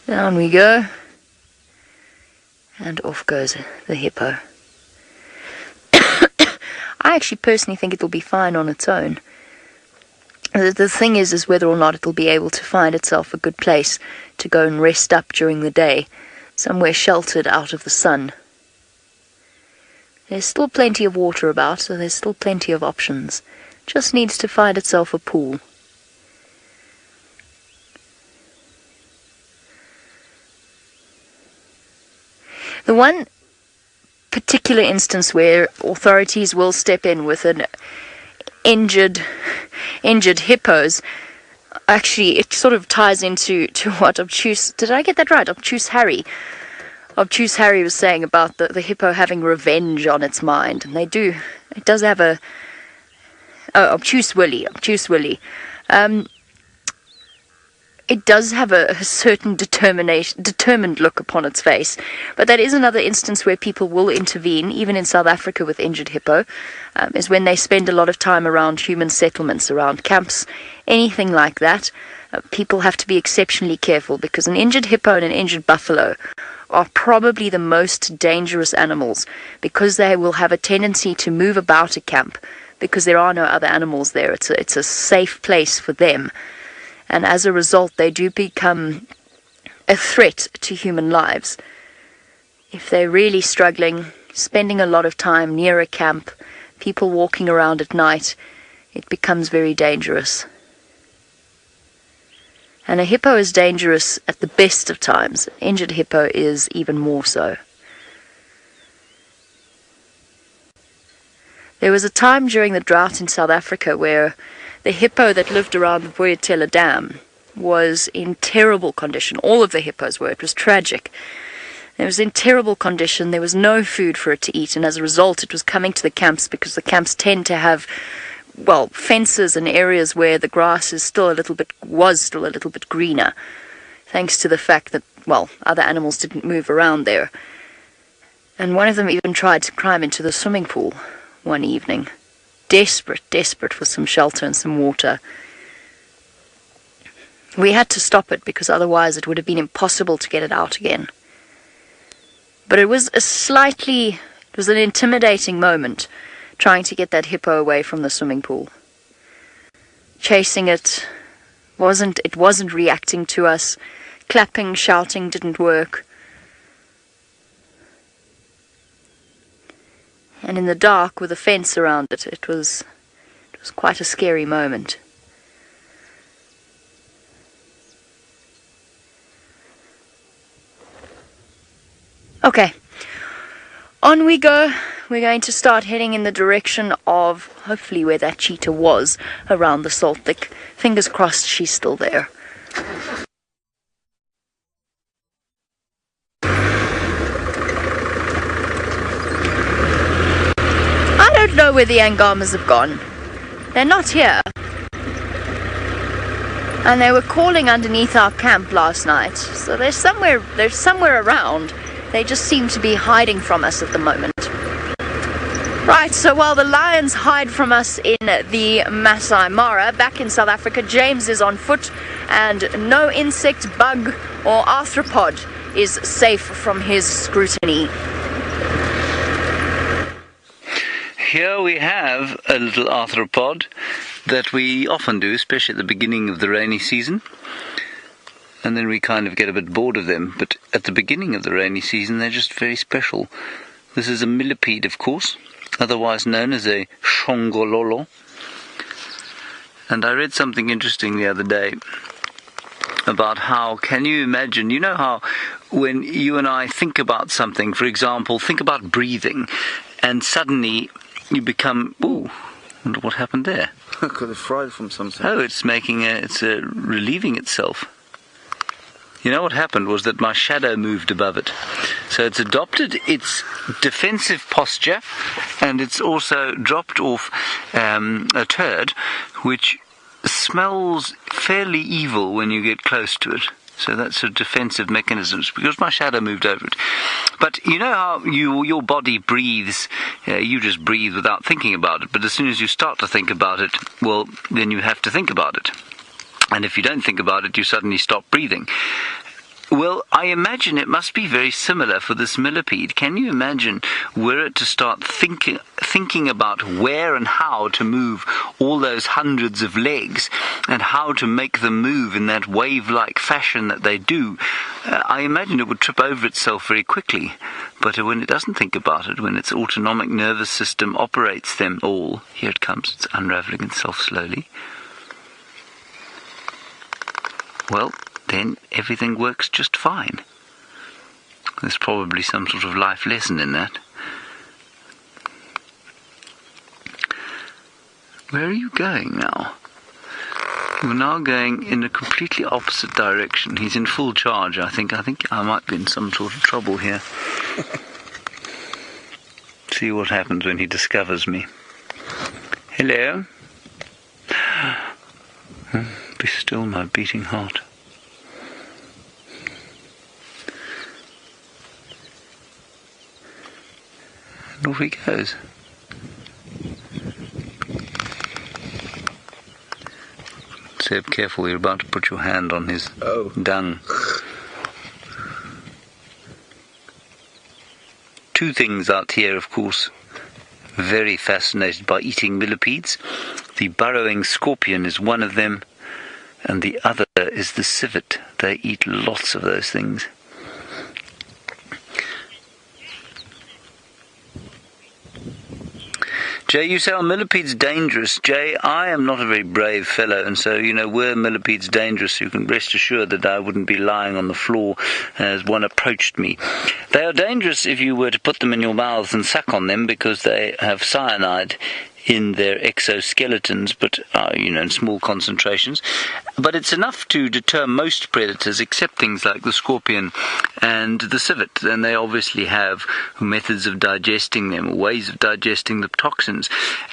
[SPEAKER 6] Down we go. And off goes the hippo. I actually personally think it'll be fine on its own. The thing is whether or not it'll be able to find itself a good place to go and rest up during the day, somewhere sheltered out of the sun. There's still plenty of water about, so there's still plenty of options. Just needs to find itself a pool. The one particular instance where authorities will step in with an injured hippos, actually it sort of ties into what Obtuse, did I get that right? Obtuse Harry was saying about the hippo having revenge on its mind, and it does have a Obtuse Willie. It does have a certain determined look upon its face, but that is another instance where people will intervene, even in South Africa with injured hippo, is when they spend a lot of time around human settlements, around camps, anything like that. People have to be exceptionally careful, because an injured hippo and an injured buffalo are probably the most dangerous animals, because they will have a tendency to move about a camp, because there are no other animals there. It's a safe place for them. And as a result, they do become a threat to human lives. If they're really struggling, spending a lot of time near a camp, people walking around at night, it becomes very dangerous. And a hippo is dangerous at the best of times. An injured hippo is even more so. There was a time during the drought in South Africa where the hippo that lived around the Boyatela Dam was in terrible condition. All of the hippos were. It was tragic. It was in terrible condition. There was no food for it to eat, and as a result it was coming to the camps, because the camps tend to have, well, fences and areas where the grass was still a little bit greener, thanks to the fact that, well, other animals didn't move around there. And one of them even tried to climb into the swimming pool one evening. Desperate for some shelter and some water. We had to stop it, because otherwise it would have been impossible to get it out again. But it was an intimidating moment, trying to get that hippo away from the swimming pool. Chasing it wasn't reacting to us. Clapping, shouting didn't work. And in the dark, with a fence around it, it was quite a scary moment. Okay, on we go. We're going to start heading in the direction of, hopefully, where that cheetah was, around the salt lick. Fingers crossed she's still there. I don't know where the Angamas have gone. They're not here. And they were calling underneath our camp last night, so they're somewhere around. They just seem to be hiding from us at the moment. Right, so while the lions hide from us in the Masai Mara, back in South Africa, James is on foot, and no insect, bug or arthropod is safe from his scrutiny.
[SPEAKER 1] Here we have a little arthropod that we often do, especially at the beginning of the rainy season. And then we kind of get a bit bored of them. But at the beginning of the rainy season, they're just very special. This is a millipede, of course, otherwise known as a shongololo. And I read something interesting the other day about how, can you imagine, you know how when you and I think about something, for example, think about breathing, and suddenly you become, ooh, I wonder what happened there.
[SPEAKER 3] Got a fry from something.
[SPEAKER 1] Oh, it's relieving itself. You know what happened was that my shadow moved above it. So it's adopted its defensive posture, and it's also dropped off a turd, which smells fairly evil when you get close to it. So that's a defensive mechanism, because my shadow moved over it. But you know how your body breathes, you just breathe without thinking about it, but as soon as you start to think about it, well, then you have to think about it. And if you don't think about it, you suddenly stop breathing. Well, I imagine it must be very similar for this millipede. Can you imagine were it to start thinking about where and how to move all those hundreds of legs, and how to make them move in that wave-like fashion that they do? I imagine it would trip over itself very quickly. But when it doesn't think about it, when its autonomic nervous system operates them all, here it comes, it's unraveling itself slowly. Well, then everything works just fine. There's probably some sort of life lesson in that. Where are you going now? You're now going in a completely opposite direction. He's in full charge, I think. I think I might be in some sort of trouble here. See what happens when he discovers me. Hello? Be still, my beating heart. And off he goes. Seb, careful, you're about to put your hand on his dung. Two things out here, of course. Very fascinated by eating millipedes. The burrowing scorpion is one of them, and the other is the civet. They eat lots of those things. Jay, you say, are millipedes dangerous? Jay, I am not a very brave fellow, and so, were millipedes dangerous, you can rest assured that I wouldn't be lying on the floor as one approached me. They are dangerous if you were to put them in your mouth and suck on them, because they have cyanide in their exoskeletons, but in small concentrations. But it's enough to deter most predators, except things like the scorpion and the civet. And they obviously have methods of digesting them, ways of digesting the toxins.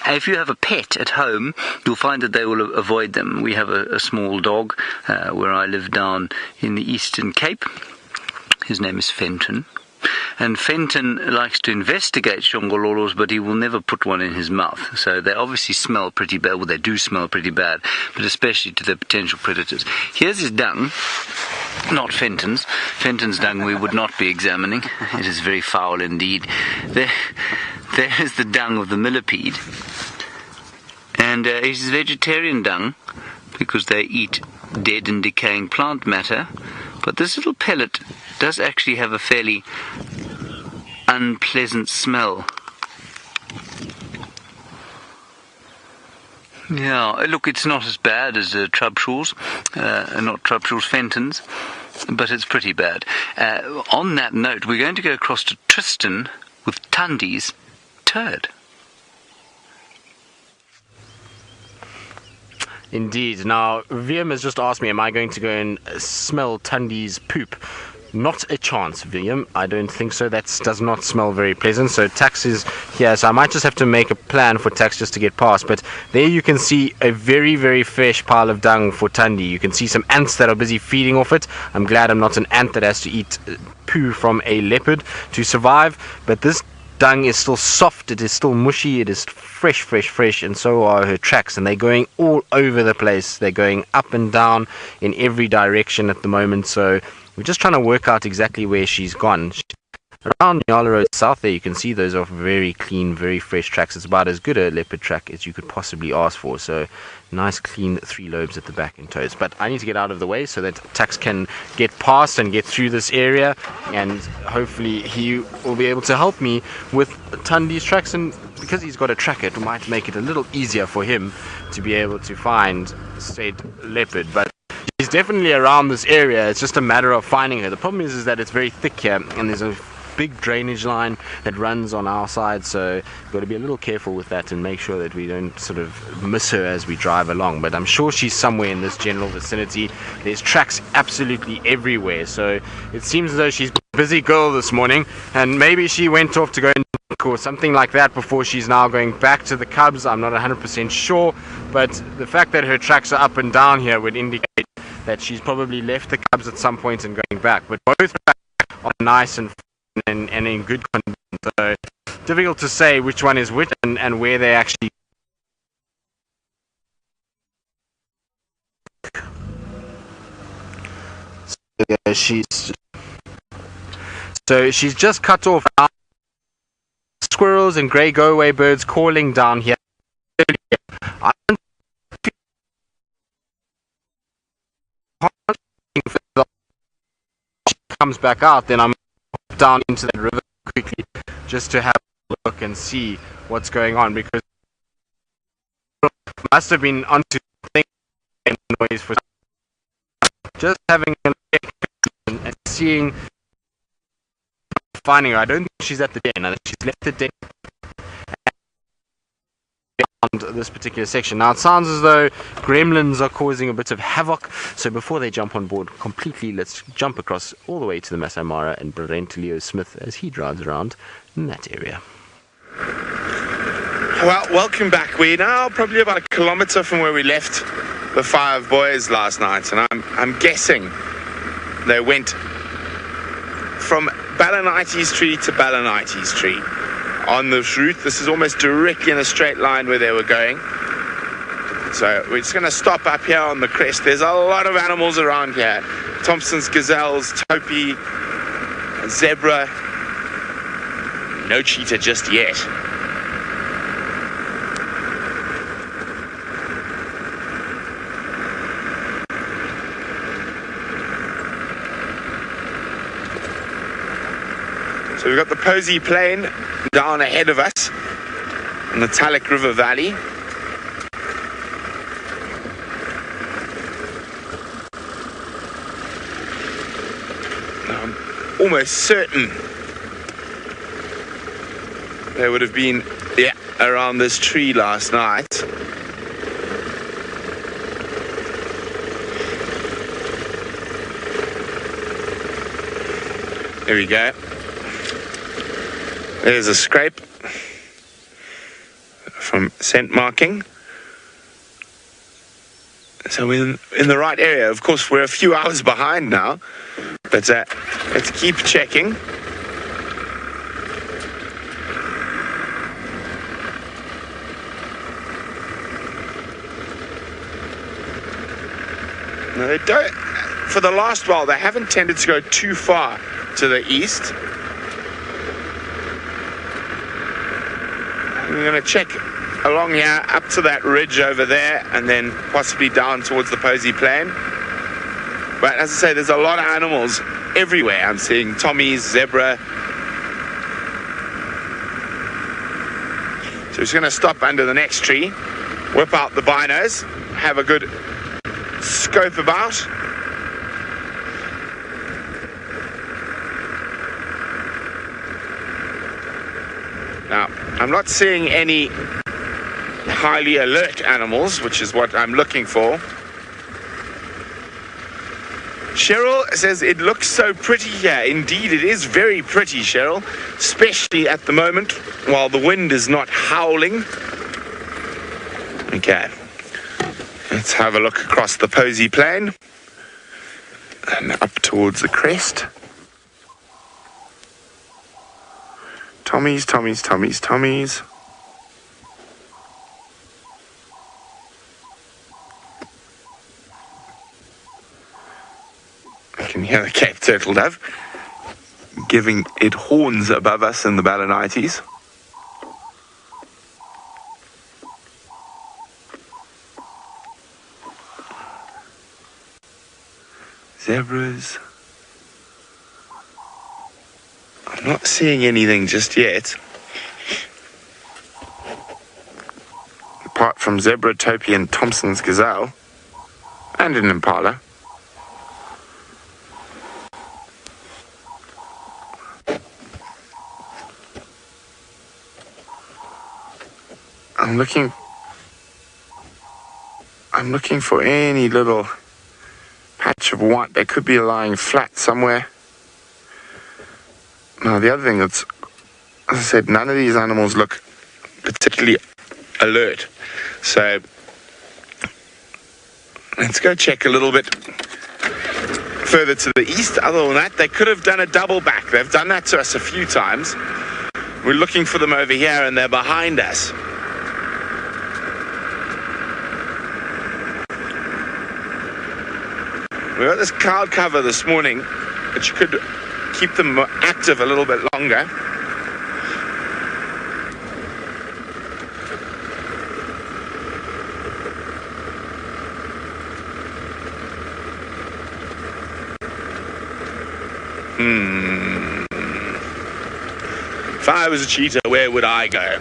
[SPEAKER 1] If you have a pet at home, you'll find that they will avoid them. We have a small dog where I live down in the Eastern Cape. His name is Fenton. And Fenton likes to investigate shongololos, but he will never put one in his mouth. So they obviously smell pretty bad. Well, they do smell pretty bad, but especially to the potential predators. Here's his dung, not Fenton's. Fenton's dung we would not be examining. It is very foul indeed. There is the dung of the millipede. And it is vegetarian dung, because they eat dead and decaying plant matter. But this little pellet does actually have a fairly unpleasant smell. Yeah, look, it's not as bad as Trubshaw's, not Trubshaw's, Fenton's, but it's pretty bad. On that note, we're going to go across to Tristan with Tundi's turd.
[SPEAKER 2] Indeed. Now, VM has just asked me, am I going to go and smell Tundi's poop? Not a chance, William. I don't think so. That does not smell very pleasant. So Tax is here, so I might just have to make a plan for Tax just to get past. But there you can see a very, very fresh pile of dung for Tundi. You can see some ants that are busy feeding off it. I'm glad I'm not an ant that has to eat poo from a leopard to survive. But this dung is still soft, it is still mushy, it is fresh, and so are her tracks, and they're going all over the place. They're going up and down in every direction at the moment, so we're just trying to work out exactly where she's gone. Around Nyala Road South there, you can see those are very clean, very fresh tracks. It's about as good a leopard track as you could possibly ask for. So nice clean 3 lobes at the back and toes. But I need to get out of the way so that Tax can get past and get through this area, and hopefully he will be able to help me with Tundi's tracks, and because he's got a tracker, it might make it a little easier for him to be able to find said leopard. But she's definitely around this area. It's just a matter of finding her. The problem is that it's very thick here, and there's a big drainage line that runs on our side, so we've got to be a little careful with that and make sure that we don't sort of miss her as we drive along. But I'm sure she's somewhere in this general vicinity. There's tracks absolutely everywhere, so it seems as though she's a busy girl this morning, and maybe she went off to go and or something like that before she's now going back to the cubs. I'm not 100% sure, but the fact that her tracks are up and down here would indicate that she's probably left the cubs at some point and going back. But both tracks are nice and in good condition, so difficult to say which one is which and where they actually. So she's just cut off squirrels and grey go-away birds calling down here. She comes back out, then I'm down into the river quickly just to have a look and see what's going on, because must have been onto noise for just having a look and seeing finding her. I don't think she's at the den. I think she's left the den around this particular section. Now it sounds as though gremlins are causing a bit of havoc, so before they jump on board completely, let's jump across all the way to the Masai Mara and Brent Leo Smith as he drives around in that area.
[SPEAKER 5] Well, welcome back. We're now probably about a kilometre from where we left the 5 boys last night, and I'm guessing they went from Balanites Tree to Balanites Tree on this route. This is almost directly in a straight line where they were going. So we're just going to stop up here on the crest. There's a lot of animals around here. Thompson's gazelles, topi, zebra. No cheetah just yet. So we've got the Posey Plain down ahead of us in the Talek River Valley. I'm almost certain they would have been around this tree last night. There we go. There's a scrape from scent marking. So we're in the right area. Of course, we're a few hours behind now, but let's keep checking. Now they don't, for the last while, they haven't tended to go too far to the east. We're going to check along here up to that ridge over there and then possibly down towards the Posey Plain. But as I say, there's a lot of animals everywhere. I'm seeing tommies, zebra. So we're just going to stop under the next tree, whip out the binos, have a good scope about. Now, I'm not seeing any highly alert animals, which is what I'm looking for. Cheryl says it looks so pretty here. Indeed, it is very pretty, Cheryl, especially at the moment while the wind is not howling. Okay, let's have a look across the Posey Plain and up towards the crest. Tommies, tommies, tommies, tommies. I can hear the Cape Turtle Dove giving it horns above us in the Balanites. Zebras. I'm not seeing anything just yet. Apart from zebra, topi and Thompson's gazelle. And an impala. I'm looking for any little patch of white. They could be lying flat somewhere. Now, the other thing that's, as I said, none of these animals look particularly alert. So, let's go check a little bit further to the east. Other than that, they could have done a double back. They've done that to us a few times. We're looking for them over here and they're behind us. We got this cloud cover this morning, which could keep them active a little bit longer. If I was a cheetah, where would I go?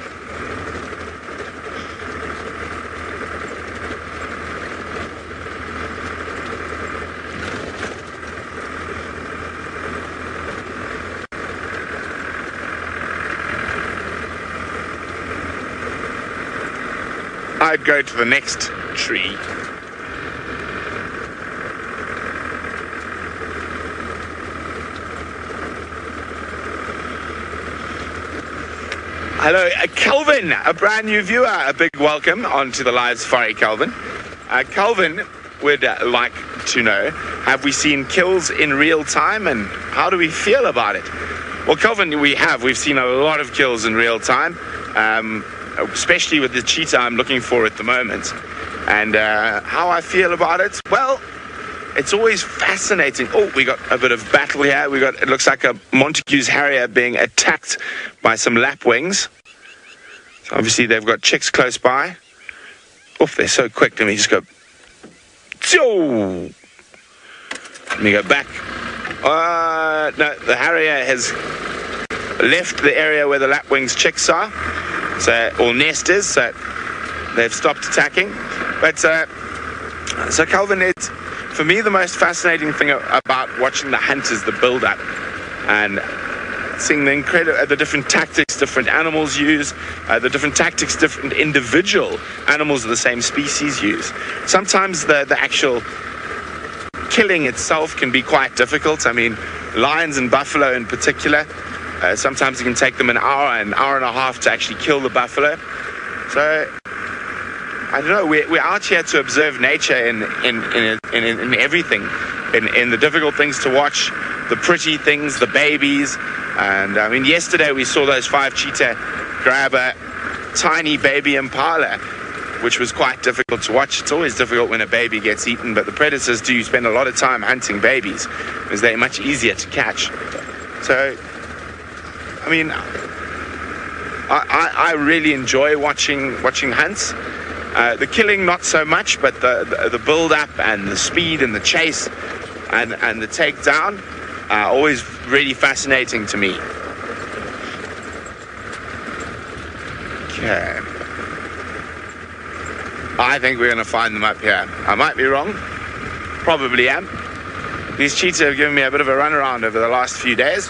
[SPEAKER 5] I'd go to the next tree. Hello, Calvin, a brand new viewer. A big welcome onto the live safari, Calvin. Calvin would like to know, have we seen kills in real time and how do we feel about it? Well, Calvin, we've seen a lot of kills in real time, especially with the cheetah I'm looking for at the moment. And how I feel about it? Well, it's always fascinating. Oh, we got a bit of battle here. It looks like a Montagu's Harrier being attacked by some lapwings. So obviously they've got chicks close by. Oof, they're so quick. Let me just go. Let me go back. No, the Harrier has left the area where the lapwings chicks are, or nest is, so they've stopped attacking. But so Calvin, for me, the most fascinating thing about watching the hunt is the build-up and seeing the different tactics different animals use, the different tactics different individual animals of the same species use. Sometimes the actual killing itself can be quite difficult. I mean, lions and buffalo in particular, sometimes it can take them an hour and a half to actually kill the buffalo. So I don't know, we're out here to observe nature in everything, in the difficult things to watch, the pretty things, the babies. And I mean, yesterday we saw those 5 cheetah grab a tiny baby impala, which was quite difficult to watch. It's always difficult when a baby gets eaten, but the predators do spend a lot of time hunting babies because they're much easier to catch. So, I mean, I really enjoy watching hunts. The killing not so much, but the build-up and the speed and the chase and the takedown are always really fascinating to me. Okay. I think we're going to find them up here. I might be wrong. Probably am. These cheetah have given me a bit of a runaround over the last few days.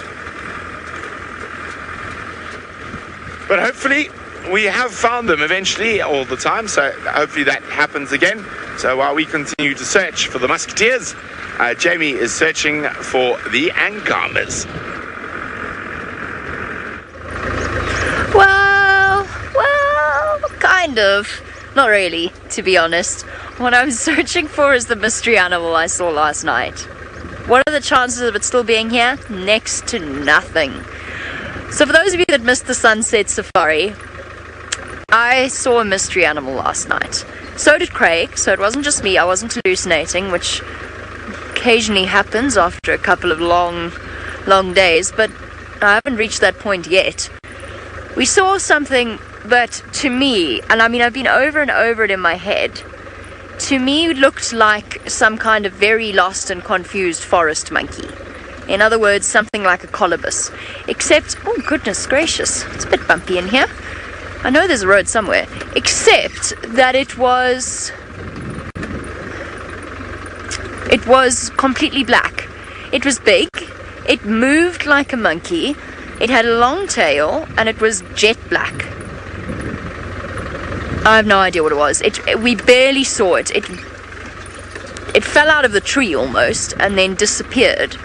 [SPEAKER 5] But hopefully we have found them eventually, all the time, so hopefully that happens again. So while we continue to search for the musketeers, Jamie is searching for the Angamas.
[SPEAKER 6] Well, kind of. Not really, to be honest. What I'm searching for is the mystery animal I saw last night. What are the chances of it still being here? Next to nothing. So for those of you that missed the sunset safari, I saw a mystery animal last night. So did Craig, so it wasn't just me. I wasn't hallucinating, which occasionally happens after a couple of long days, but I haven't reached that point yet. We saw something that, to me, and I mean I've been over and over it in my head, to me looked like some kind of very lost and confused forest monkey. In other words, something like a colobus. Except, oh goodness gracious, it's a bit bumpy in here. I know there's a road somewhere. Except that it was completely black. It was big, it moved like a monkey, it had a long tail, and it was jet black. I have no idea what it was. We barely saw it. It fell out of the tree almost, and then disappeared.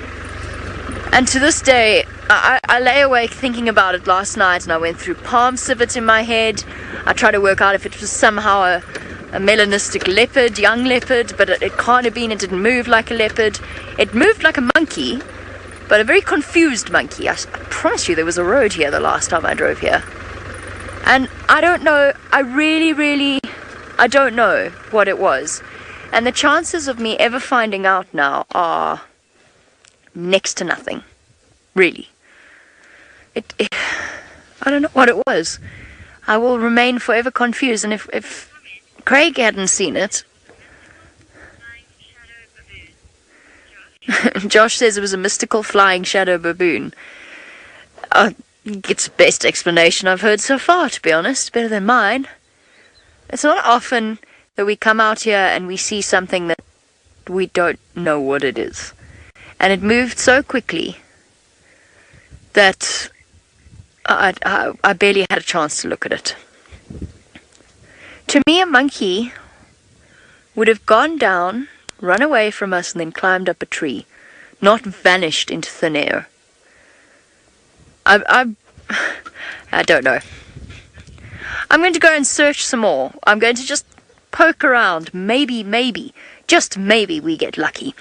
[SPEAKER 6] And to this day, I lay awake thinking about it last night, and I went through palm civet in my head. I tried to work out if it was somehow a melanistic leopard, young leopard, but it can't have been. It didn't move like a leopard. It moved like a monkey, but a very confused monkey. I promise you there was a road here the last time I drove here. And I don't know, I don't know what it was. And the chances of me ever finding out now are next to nothing. Really. I don't know what it was. I will remain forever confused, and if Craig hadn't seen it... Josh says it was a mystical flying shadow baboon. It's the best explanation I've heard so far, to be honest. Better than mine. It's not often that we come out here and we see something that we don't know what it is. And it moved so quickly that I barely had a chance to look at it. To me, a monkey would have gone down, run away from us, and then climbed up a tree, not vanished into thin air. I don't know. I'm going to go and search some more. I'm going to just poke around. Maybe, just maybe we get lucky.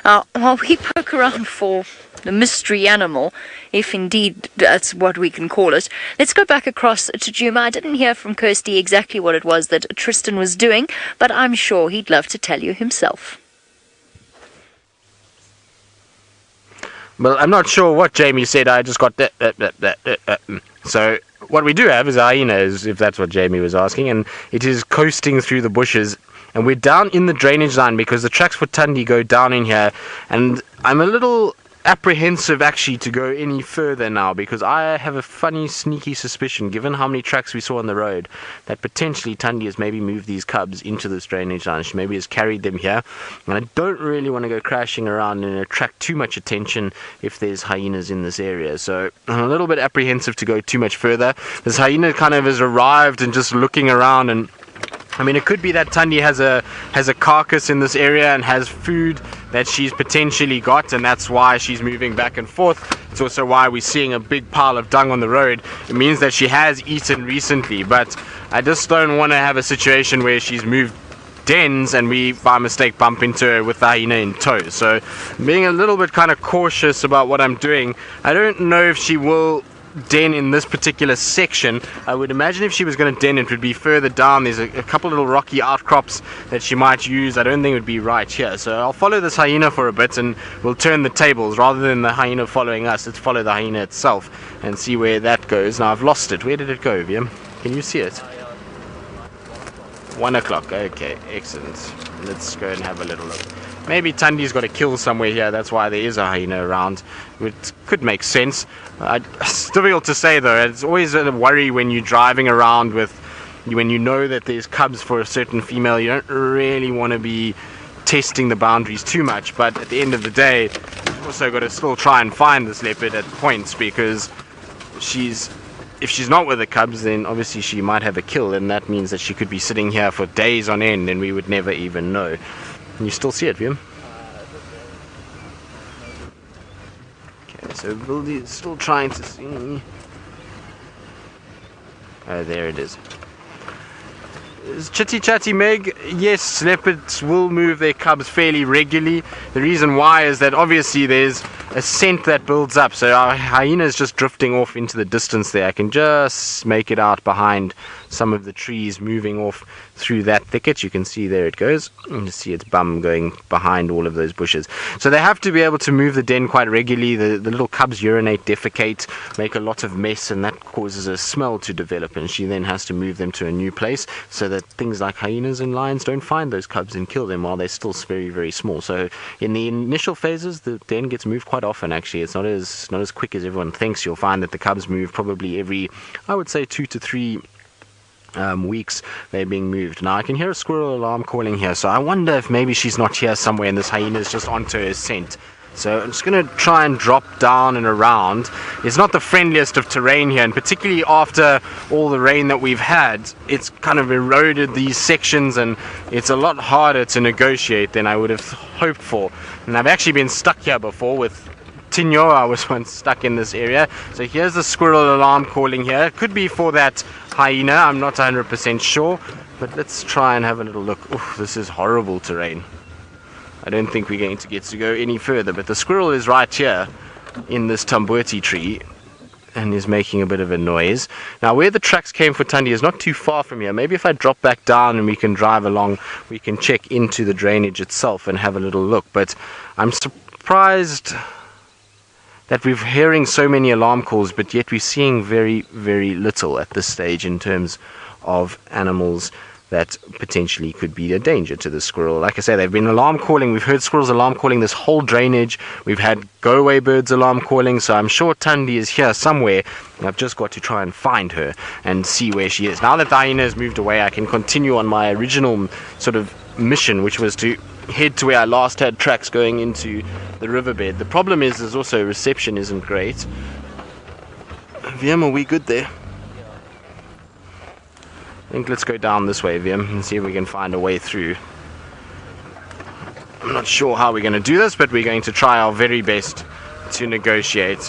[SPEAKER 6] While we poke around for the mystery animal, if indeed that's what we can call it, let's go back across to Djuma. I didn't hear from Kirsty exactly what it was that Tristan was doing, but I'm sure he'd love to tell you himself.
[SPEAKER 2] Well, I'm not sure what Jamie said. I just got that. So what we do have is a hyena, if that's what Jamie was asking, and it is coasting through the bushes. And we're down in the drainage line because the tracks for Tundi go down in here. And I'm a little apprehensive actually to go any further now because I have a funny, sneaky suspicion, given how many tracks we saw on the road, that potentially Tundi has maybe moved these cubs into this drainage line. She maybe has carried them here. And I don't really want to go crashing around and attract too much attention if there's hyenas in this area. So I'm a little bit apprehensive to go too much further. This hyena kind of has arrived and just looking around, and I mean, it could be that Tundi has a carcass in this area and has food that she's potentially got, and that's why she's moving back and forth. It's also why we're seeing a big pile of dung on the road. It means that she has eaten recently, but I just don't want to have a situation where she's moved dens and we by mistake bump into her with the hyena in tow. So being a little bit kind of cautious about what I'm doing. I don't know if she will den in this particular section. I would imagine if she was going to den, it would be further down. There's a couple little rocky outcrops that she might use. I don't think it would be right here. So I'll follow this hyena for a bit and we'll turn the tables. Rather than the hyena following us, let's follow the hyena itself and see where that goes. Now I've lost it. Where did it go, Viam? Can you see it? 1 o'clock. Okay, excellent. Let's go and have a little look. Maybe Tundi's got a kill somewhere here, that's why there is a hyena around. It could make sense. It's difficult to say though. It's always a worry when you're driving around when you know that there's cubs for a certain female. You don't really want to be testing the boundaries too much, but at the end of the day, you've also got to still try and find this leopard at points, because if she's not with the cubs, then obviously she might have a kill, and that means that she could be sitting here for days on end and we would never even know. Can you still see it, Viam? Okay, so Vildy's still trying to see. Oh, there it is. Chitty Chatty Meg, yes, leopards will move their cubs fairly regularly. The reason why is that obviously there's a scent that builds up. So our hyena is just drifting off into the distance there. I can just make it out behind some of the trees moving off through that thicket. You can see there it goes. You can see its bum going behind all of those bushes. So they have to be able to move the den quite regularly. The little cubs urinate, defecate, make a lot of mess, and that causes a smell to develop, and she then has to move them to a new place so that things like hyenas and lions don't find those cubs and kill them while they're still very, very small. So in the initial phases, the den gets moved quite often. Actually, it's not as quick as everyone thinks. You'll find that the cubs move probably every, I would say, 2 to 3 weeks they're being moved. Now I can hear a squirrel alarm calling here, so I wonder if maybe she's not here somewhere and this hyena is just onto her scent. So I'm just going to try and drop down and around. It's not the friendliest of terrain here, and particularly after all the rain that we've had, it's kind of eroded these sections and it's a lot harder to negotiate than I would have hoped for. And I've actually been stuck here before with Tinyo. I was once stuck in this area. So here's the squirrel alarm calling here. It could be for that hyena, I'm not 100% sure, but let's try and have a little look. Oof, this is horrible terrain. I don't think we're going to get to go any further, but the squirrel is right here in this tamboti tree and is making a bit of a noise. Now where the tracks came for Tundi is not too far from here. Maybe if I drop back down and we can drive along, we can check into the drainage itself and have a little look. But I'm surprised that we're hearing so many alarm calls, but yet we're seeing very, very little at this stage in terms of animals that potentially could be a danger to the squirrel. Like I say, they've been alarm calling. We've heard squirrels alarm calling this whole drainage. We've had go-away birds alarm calling, so I'm sure Tundi is here somewhere. I've just got to try and find her and see where she is. Now that the hyena has moved away, I can continue on my original sort of mission, which was to head to where I last had tracks going into the riverbed. The problem is also reception isn't great. Viam, are we good there? I think let's go down this way, Vim, and see if we can find a way through. I'm not sure how we're going to do this, but we're going to try our very best to negotiate.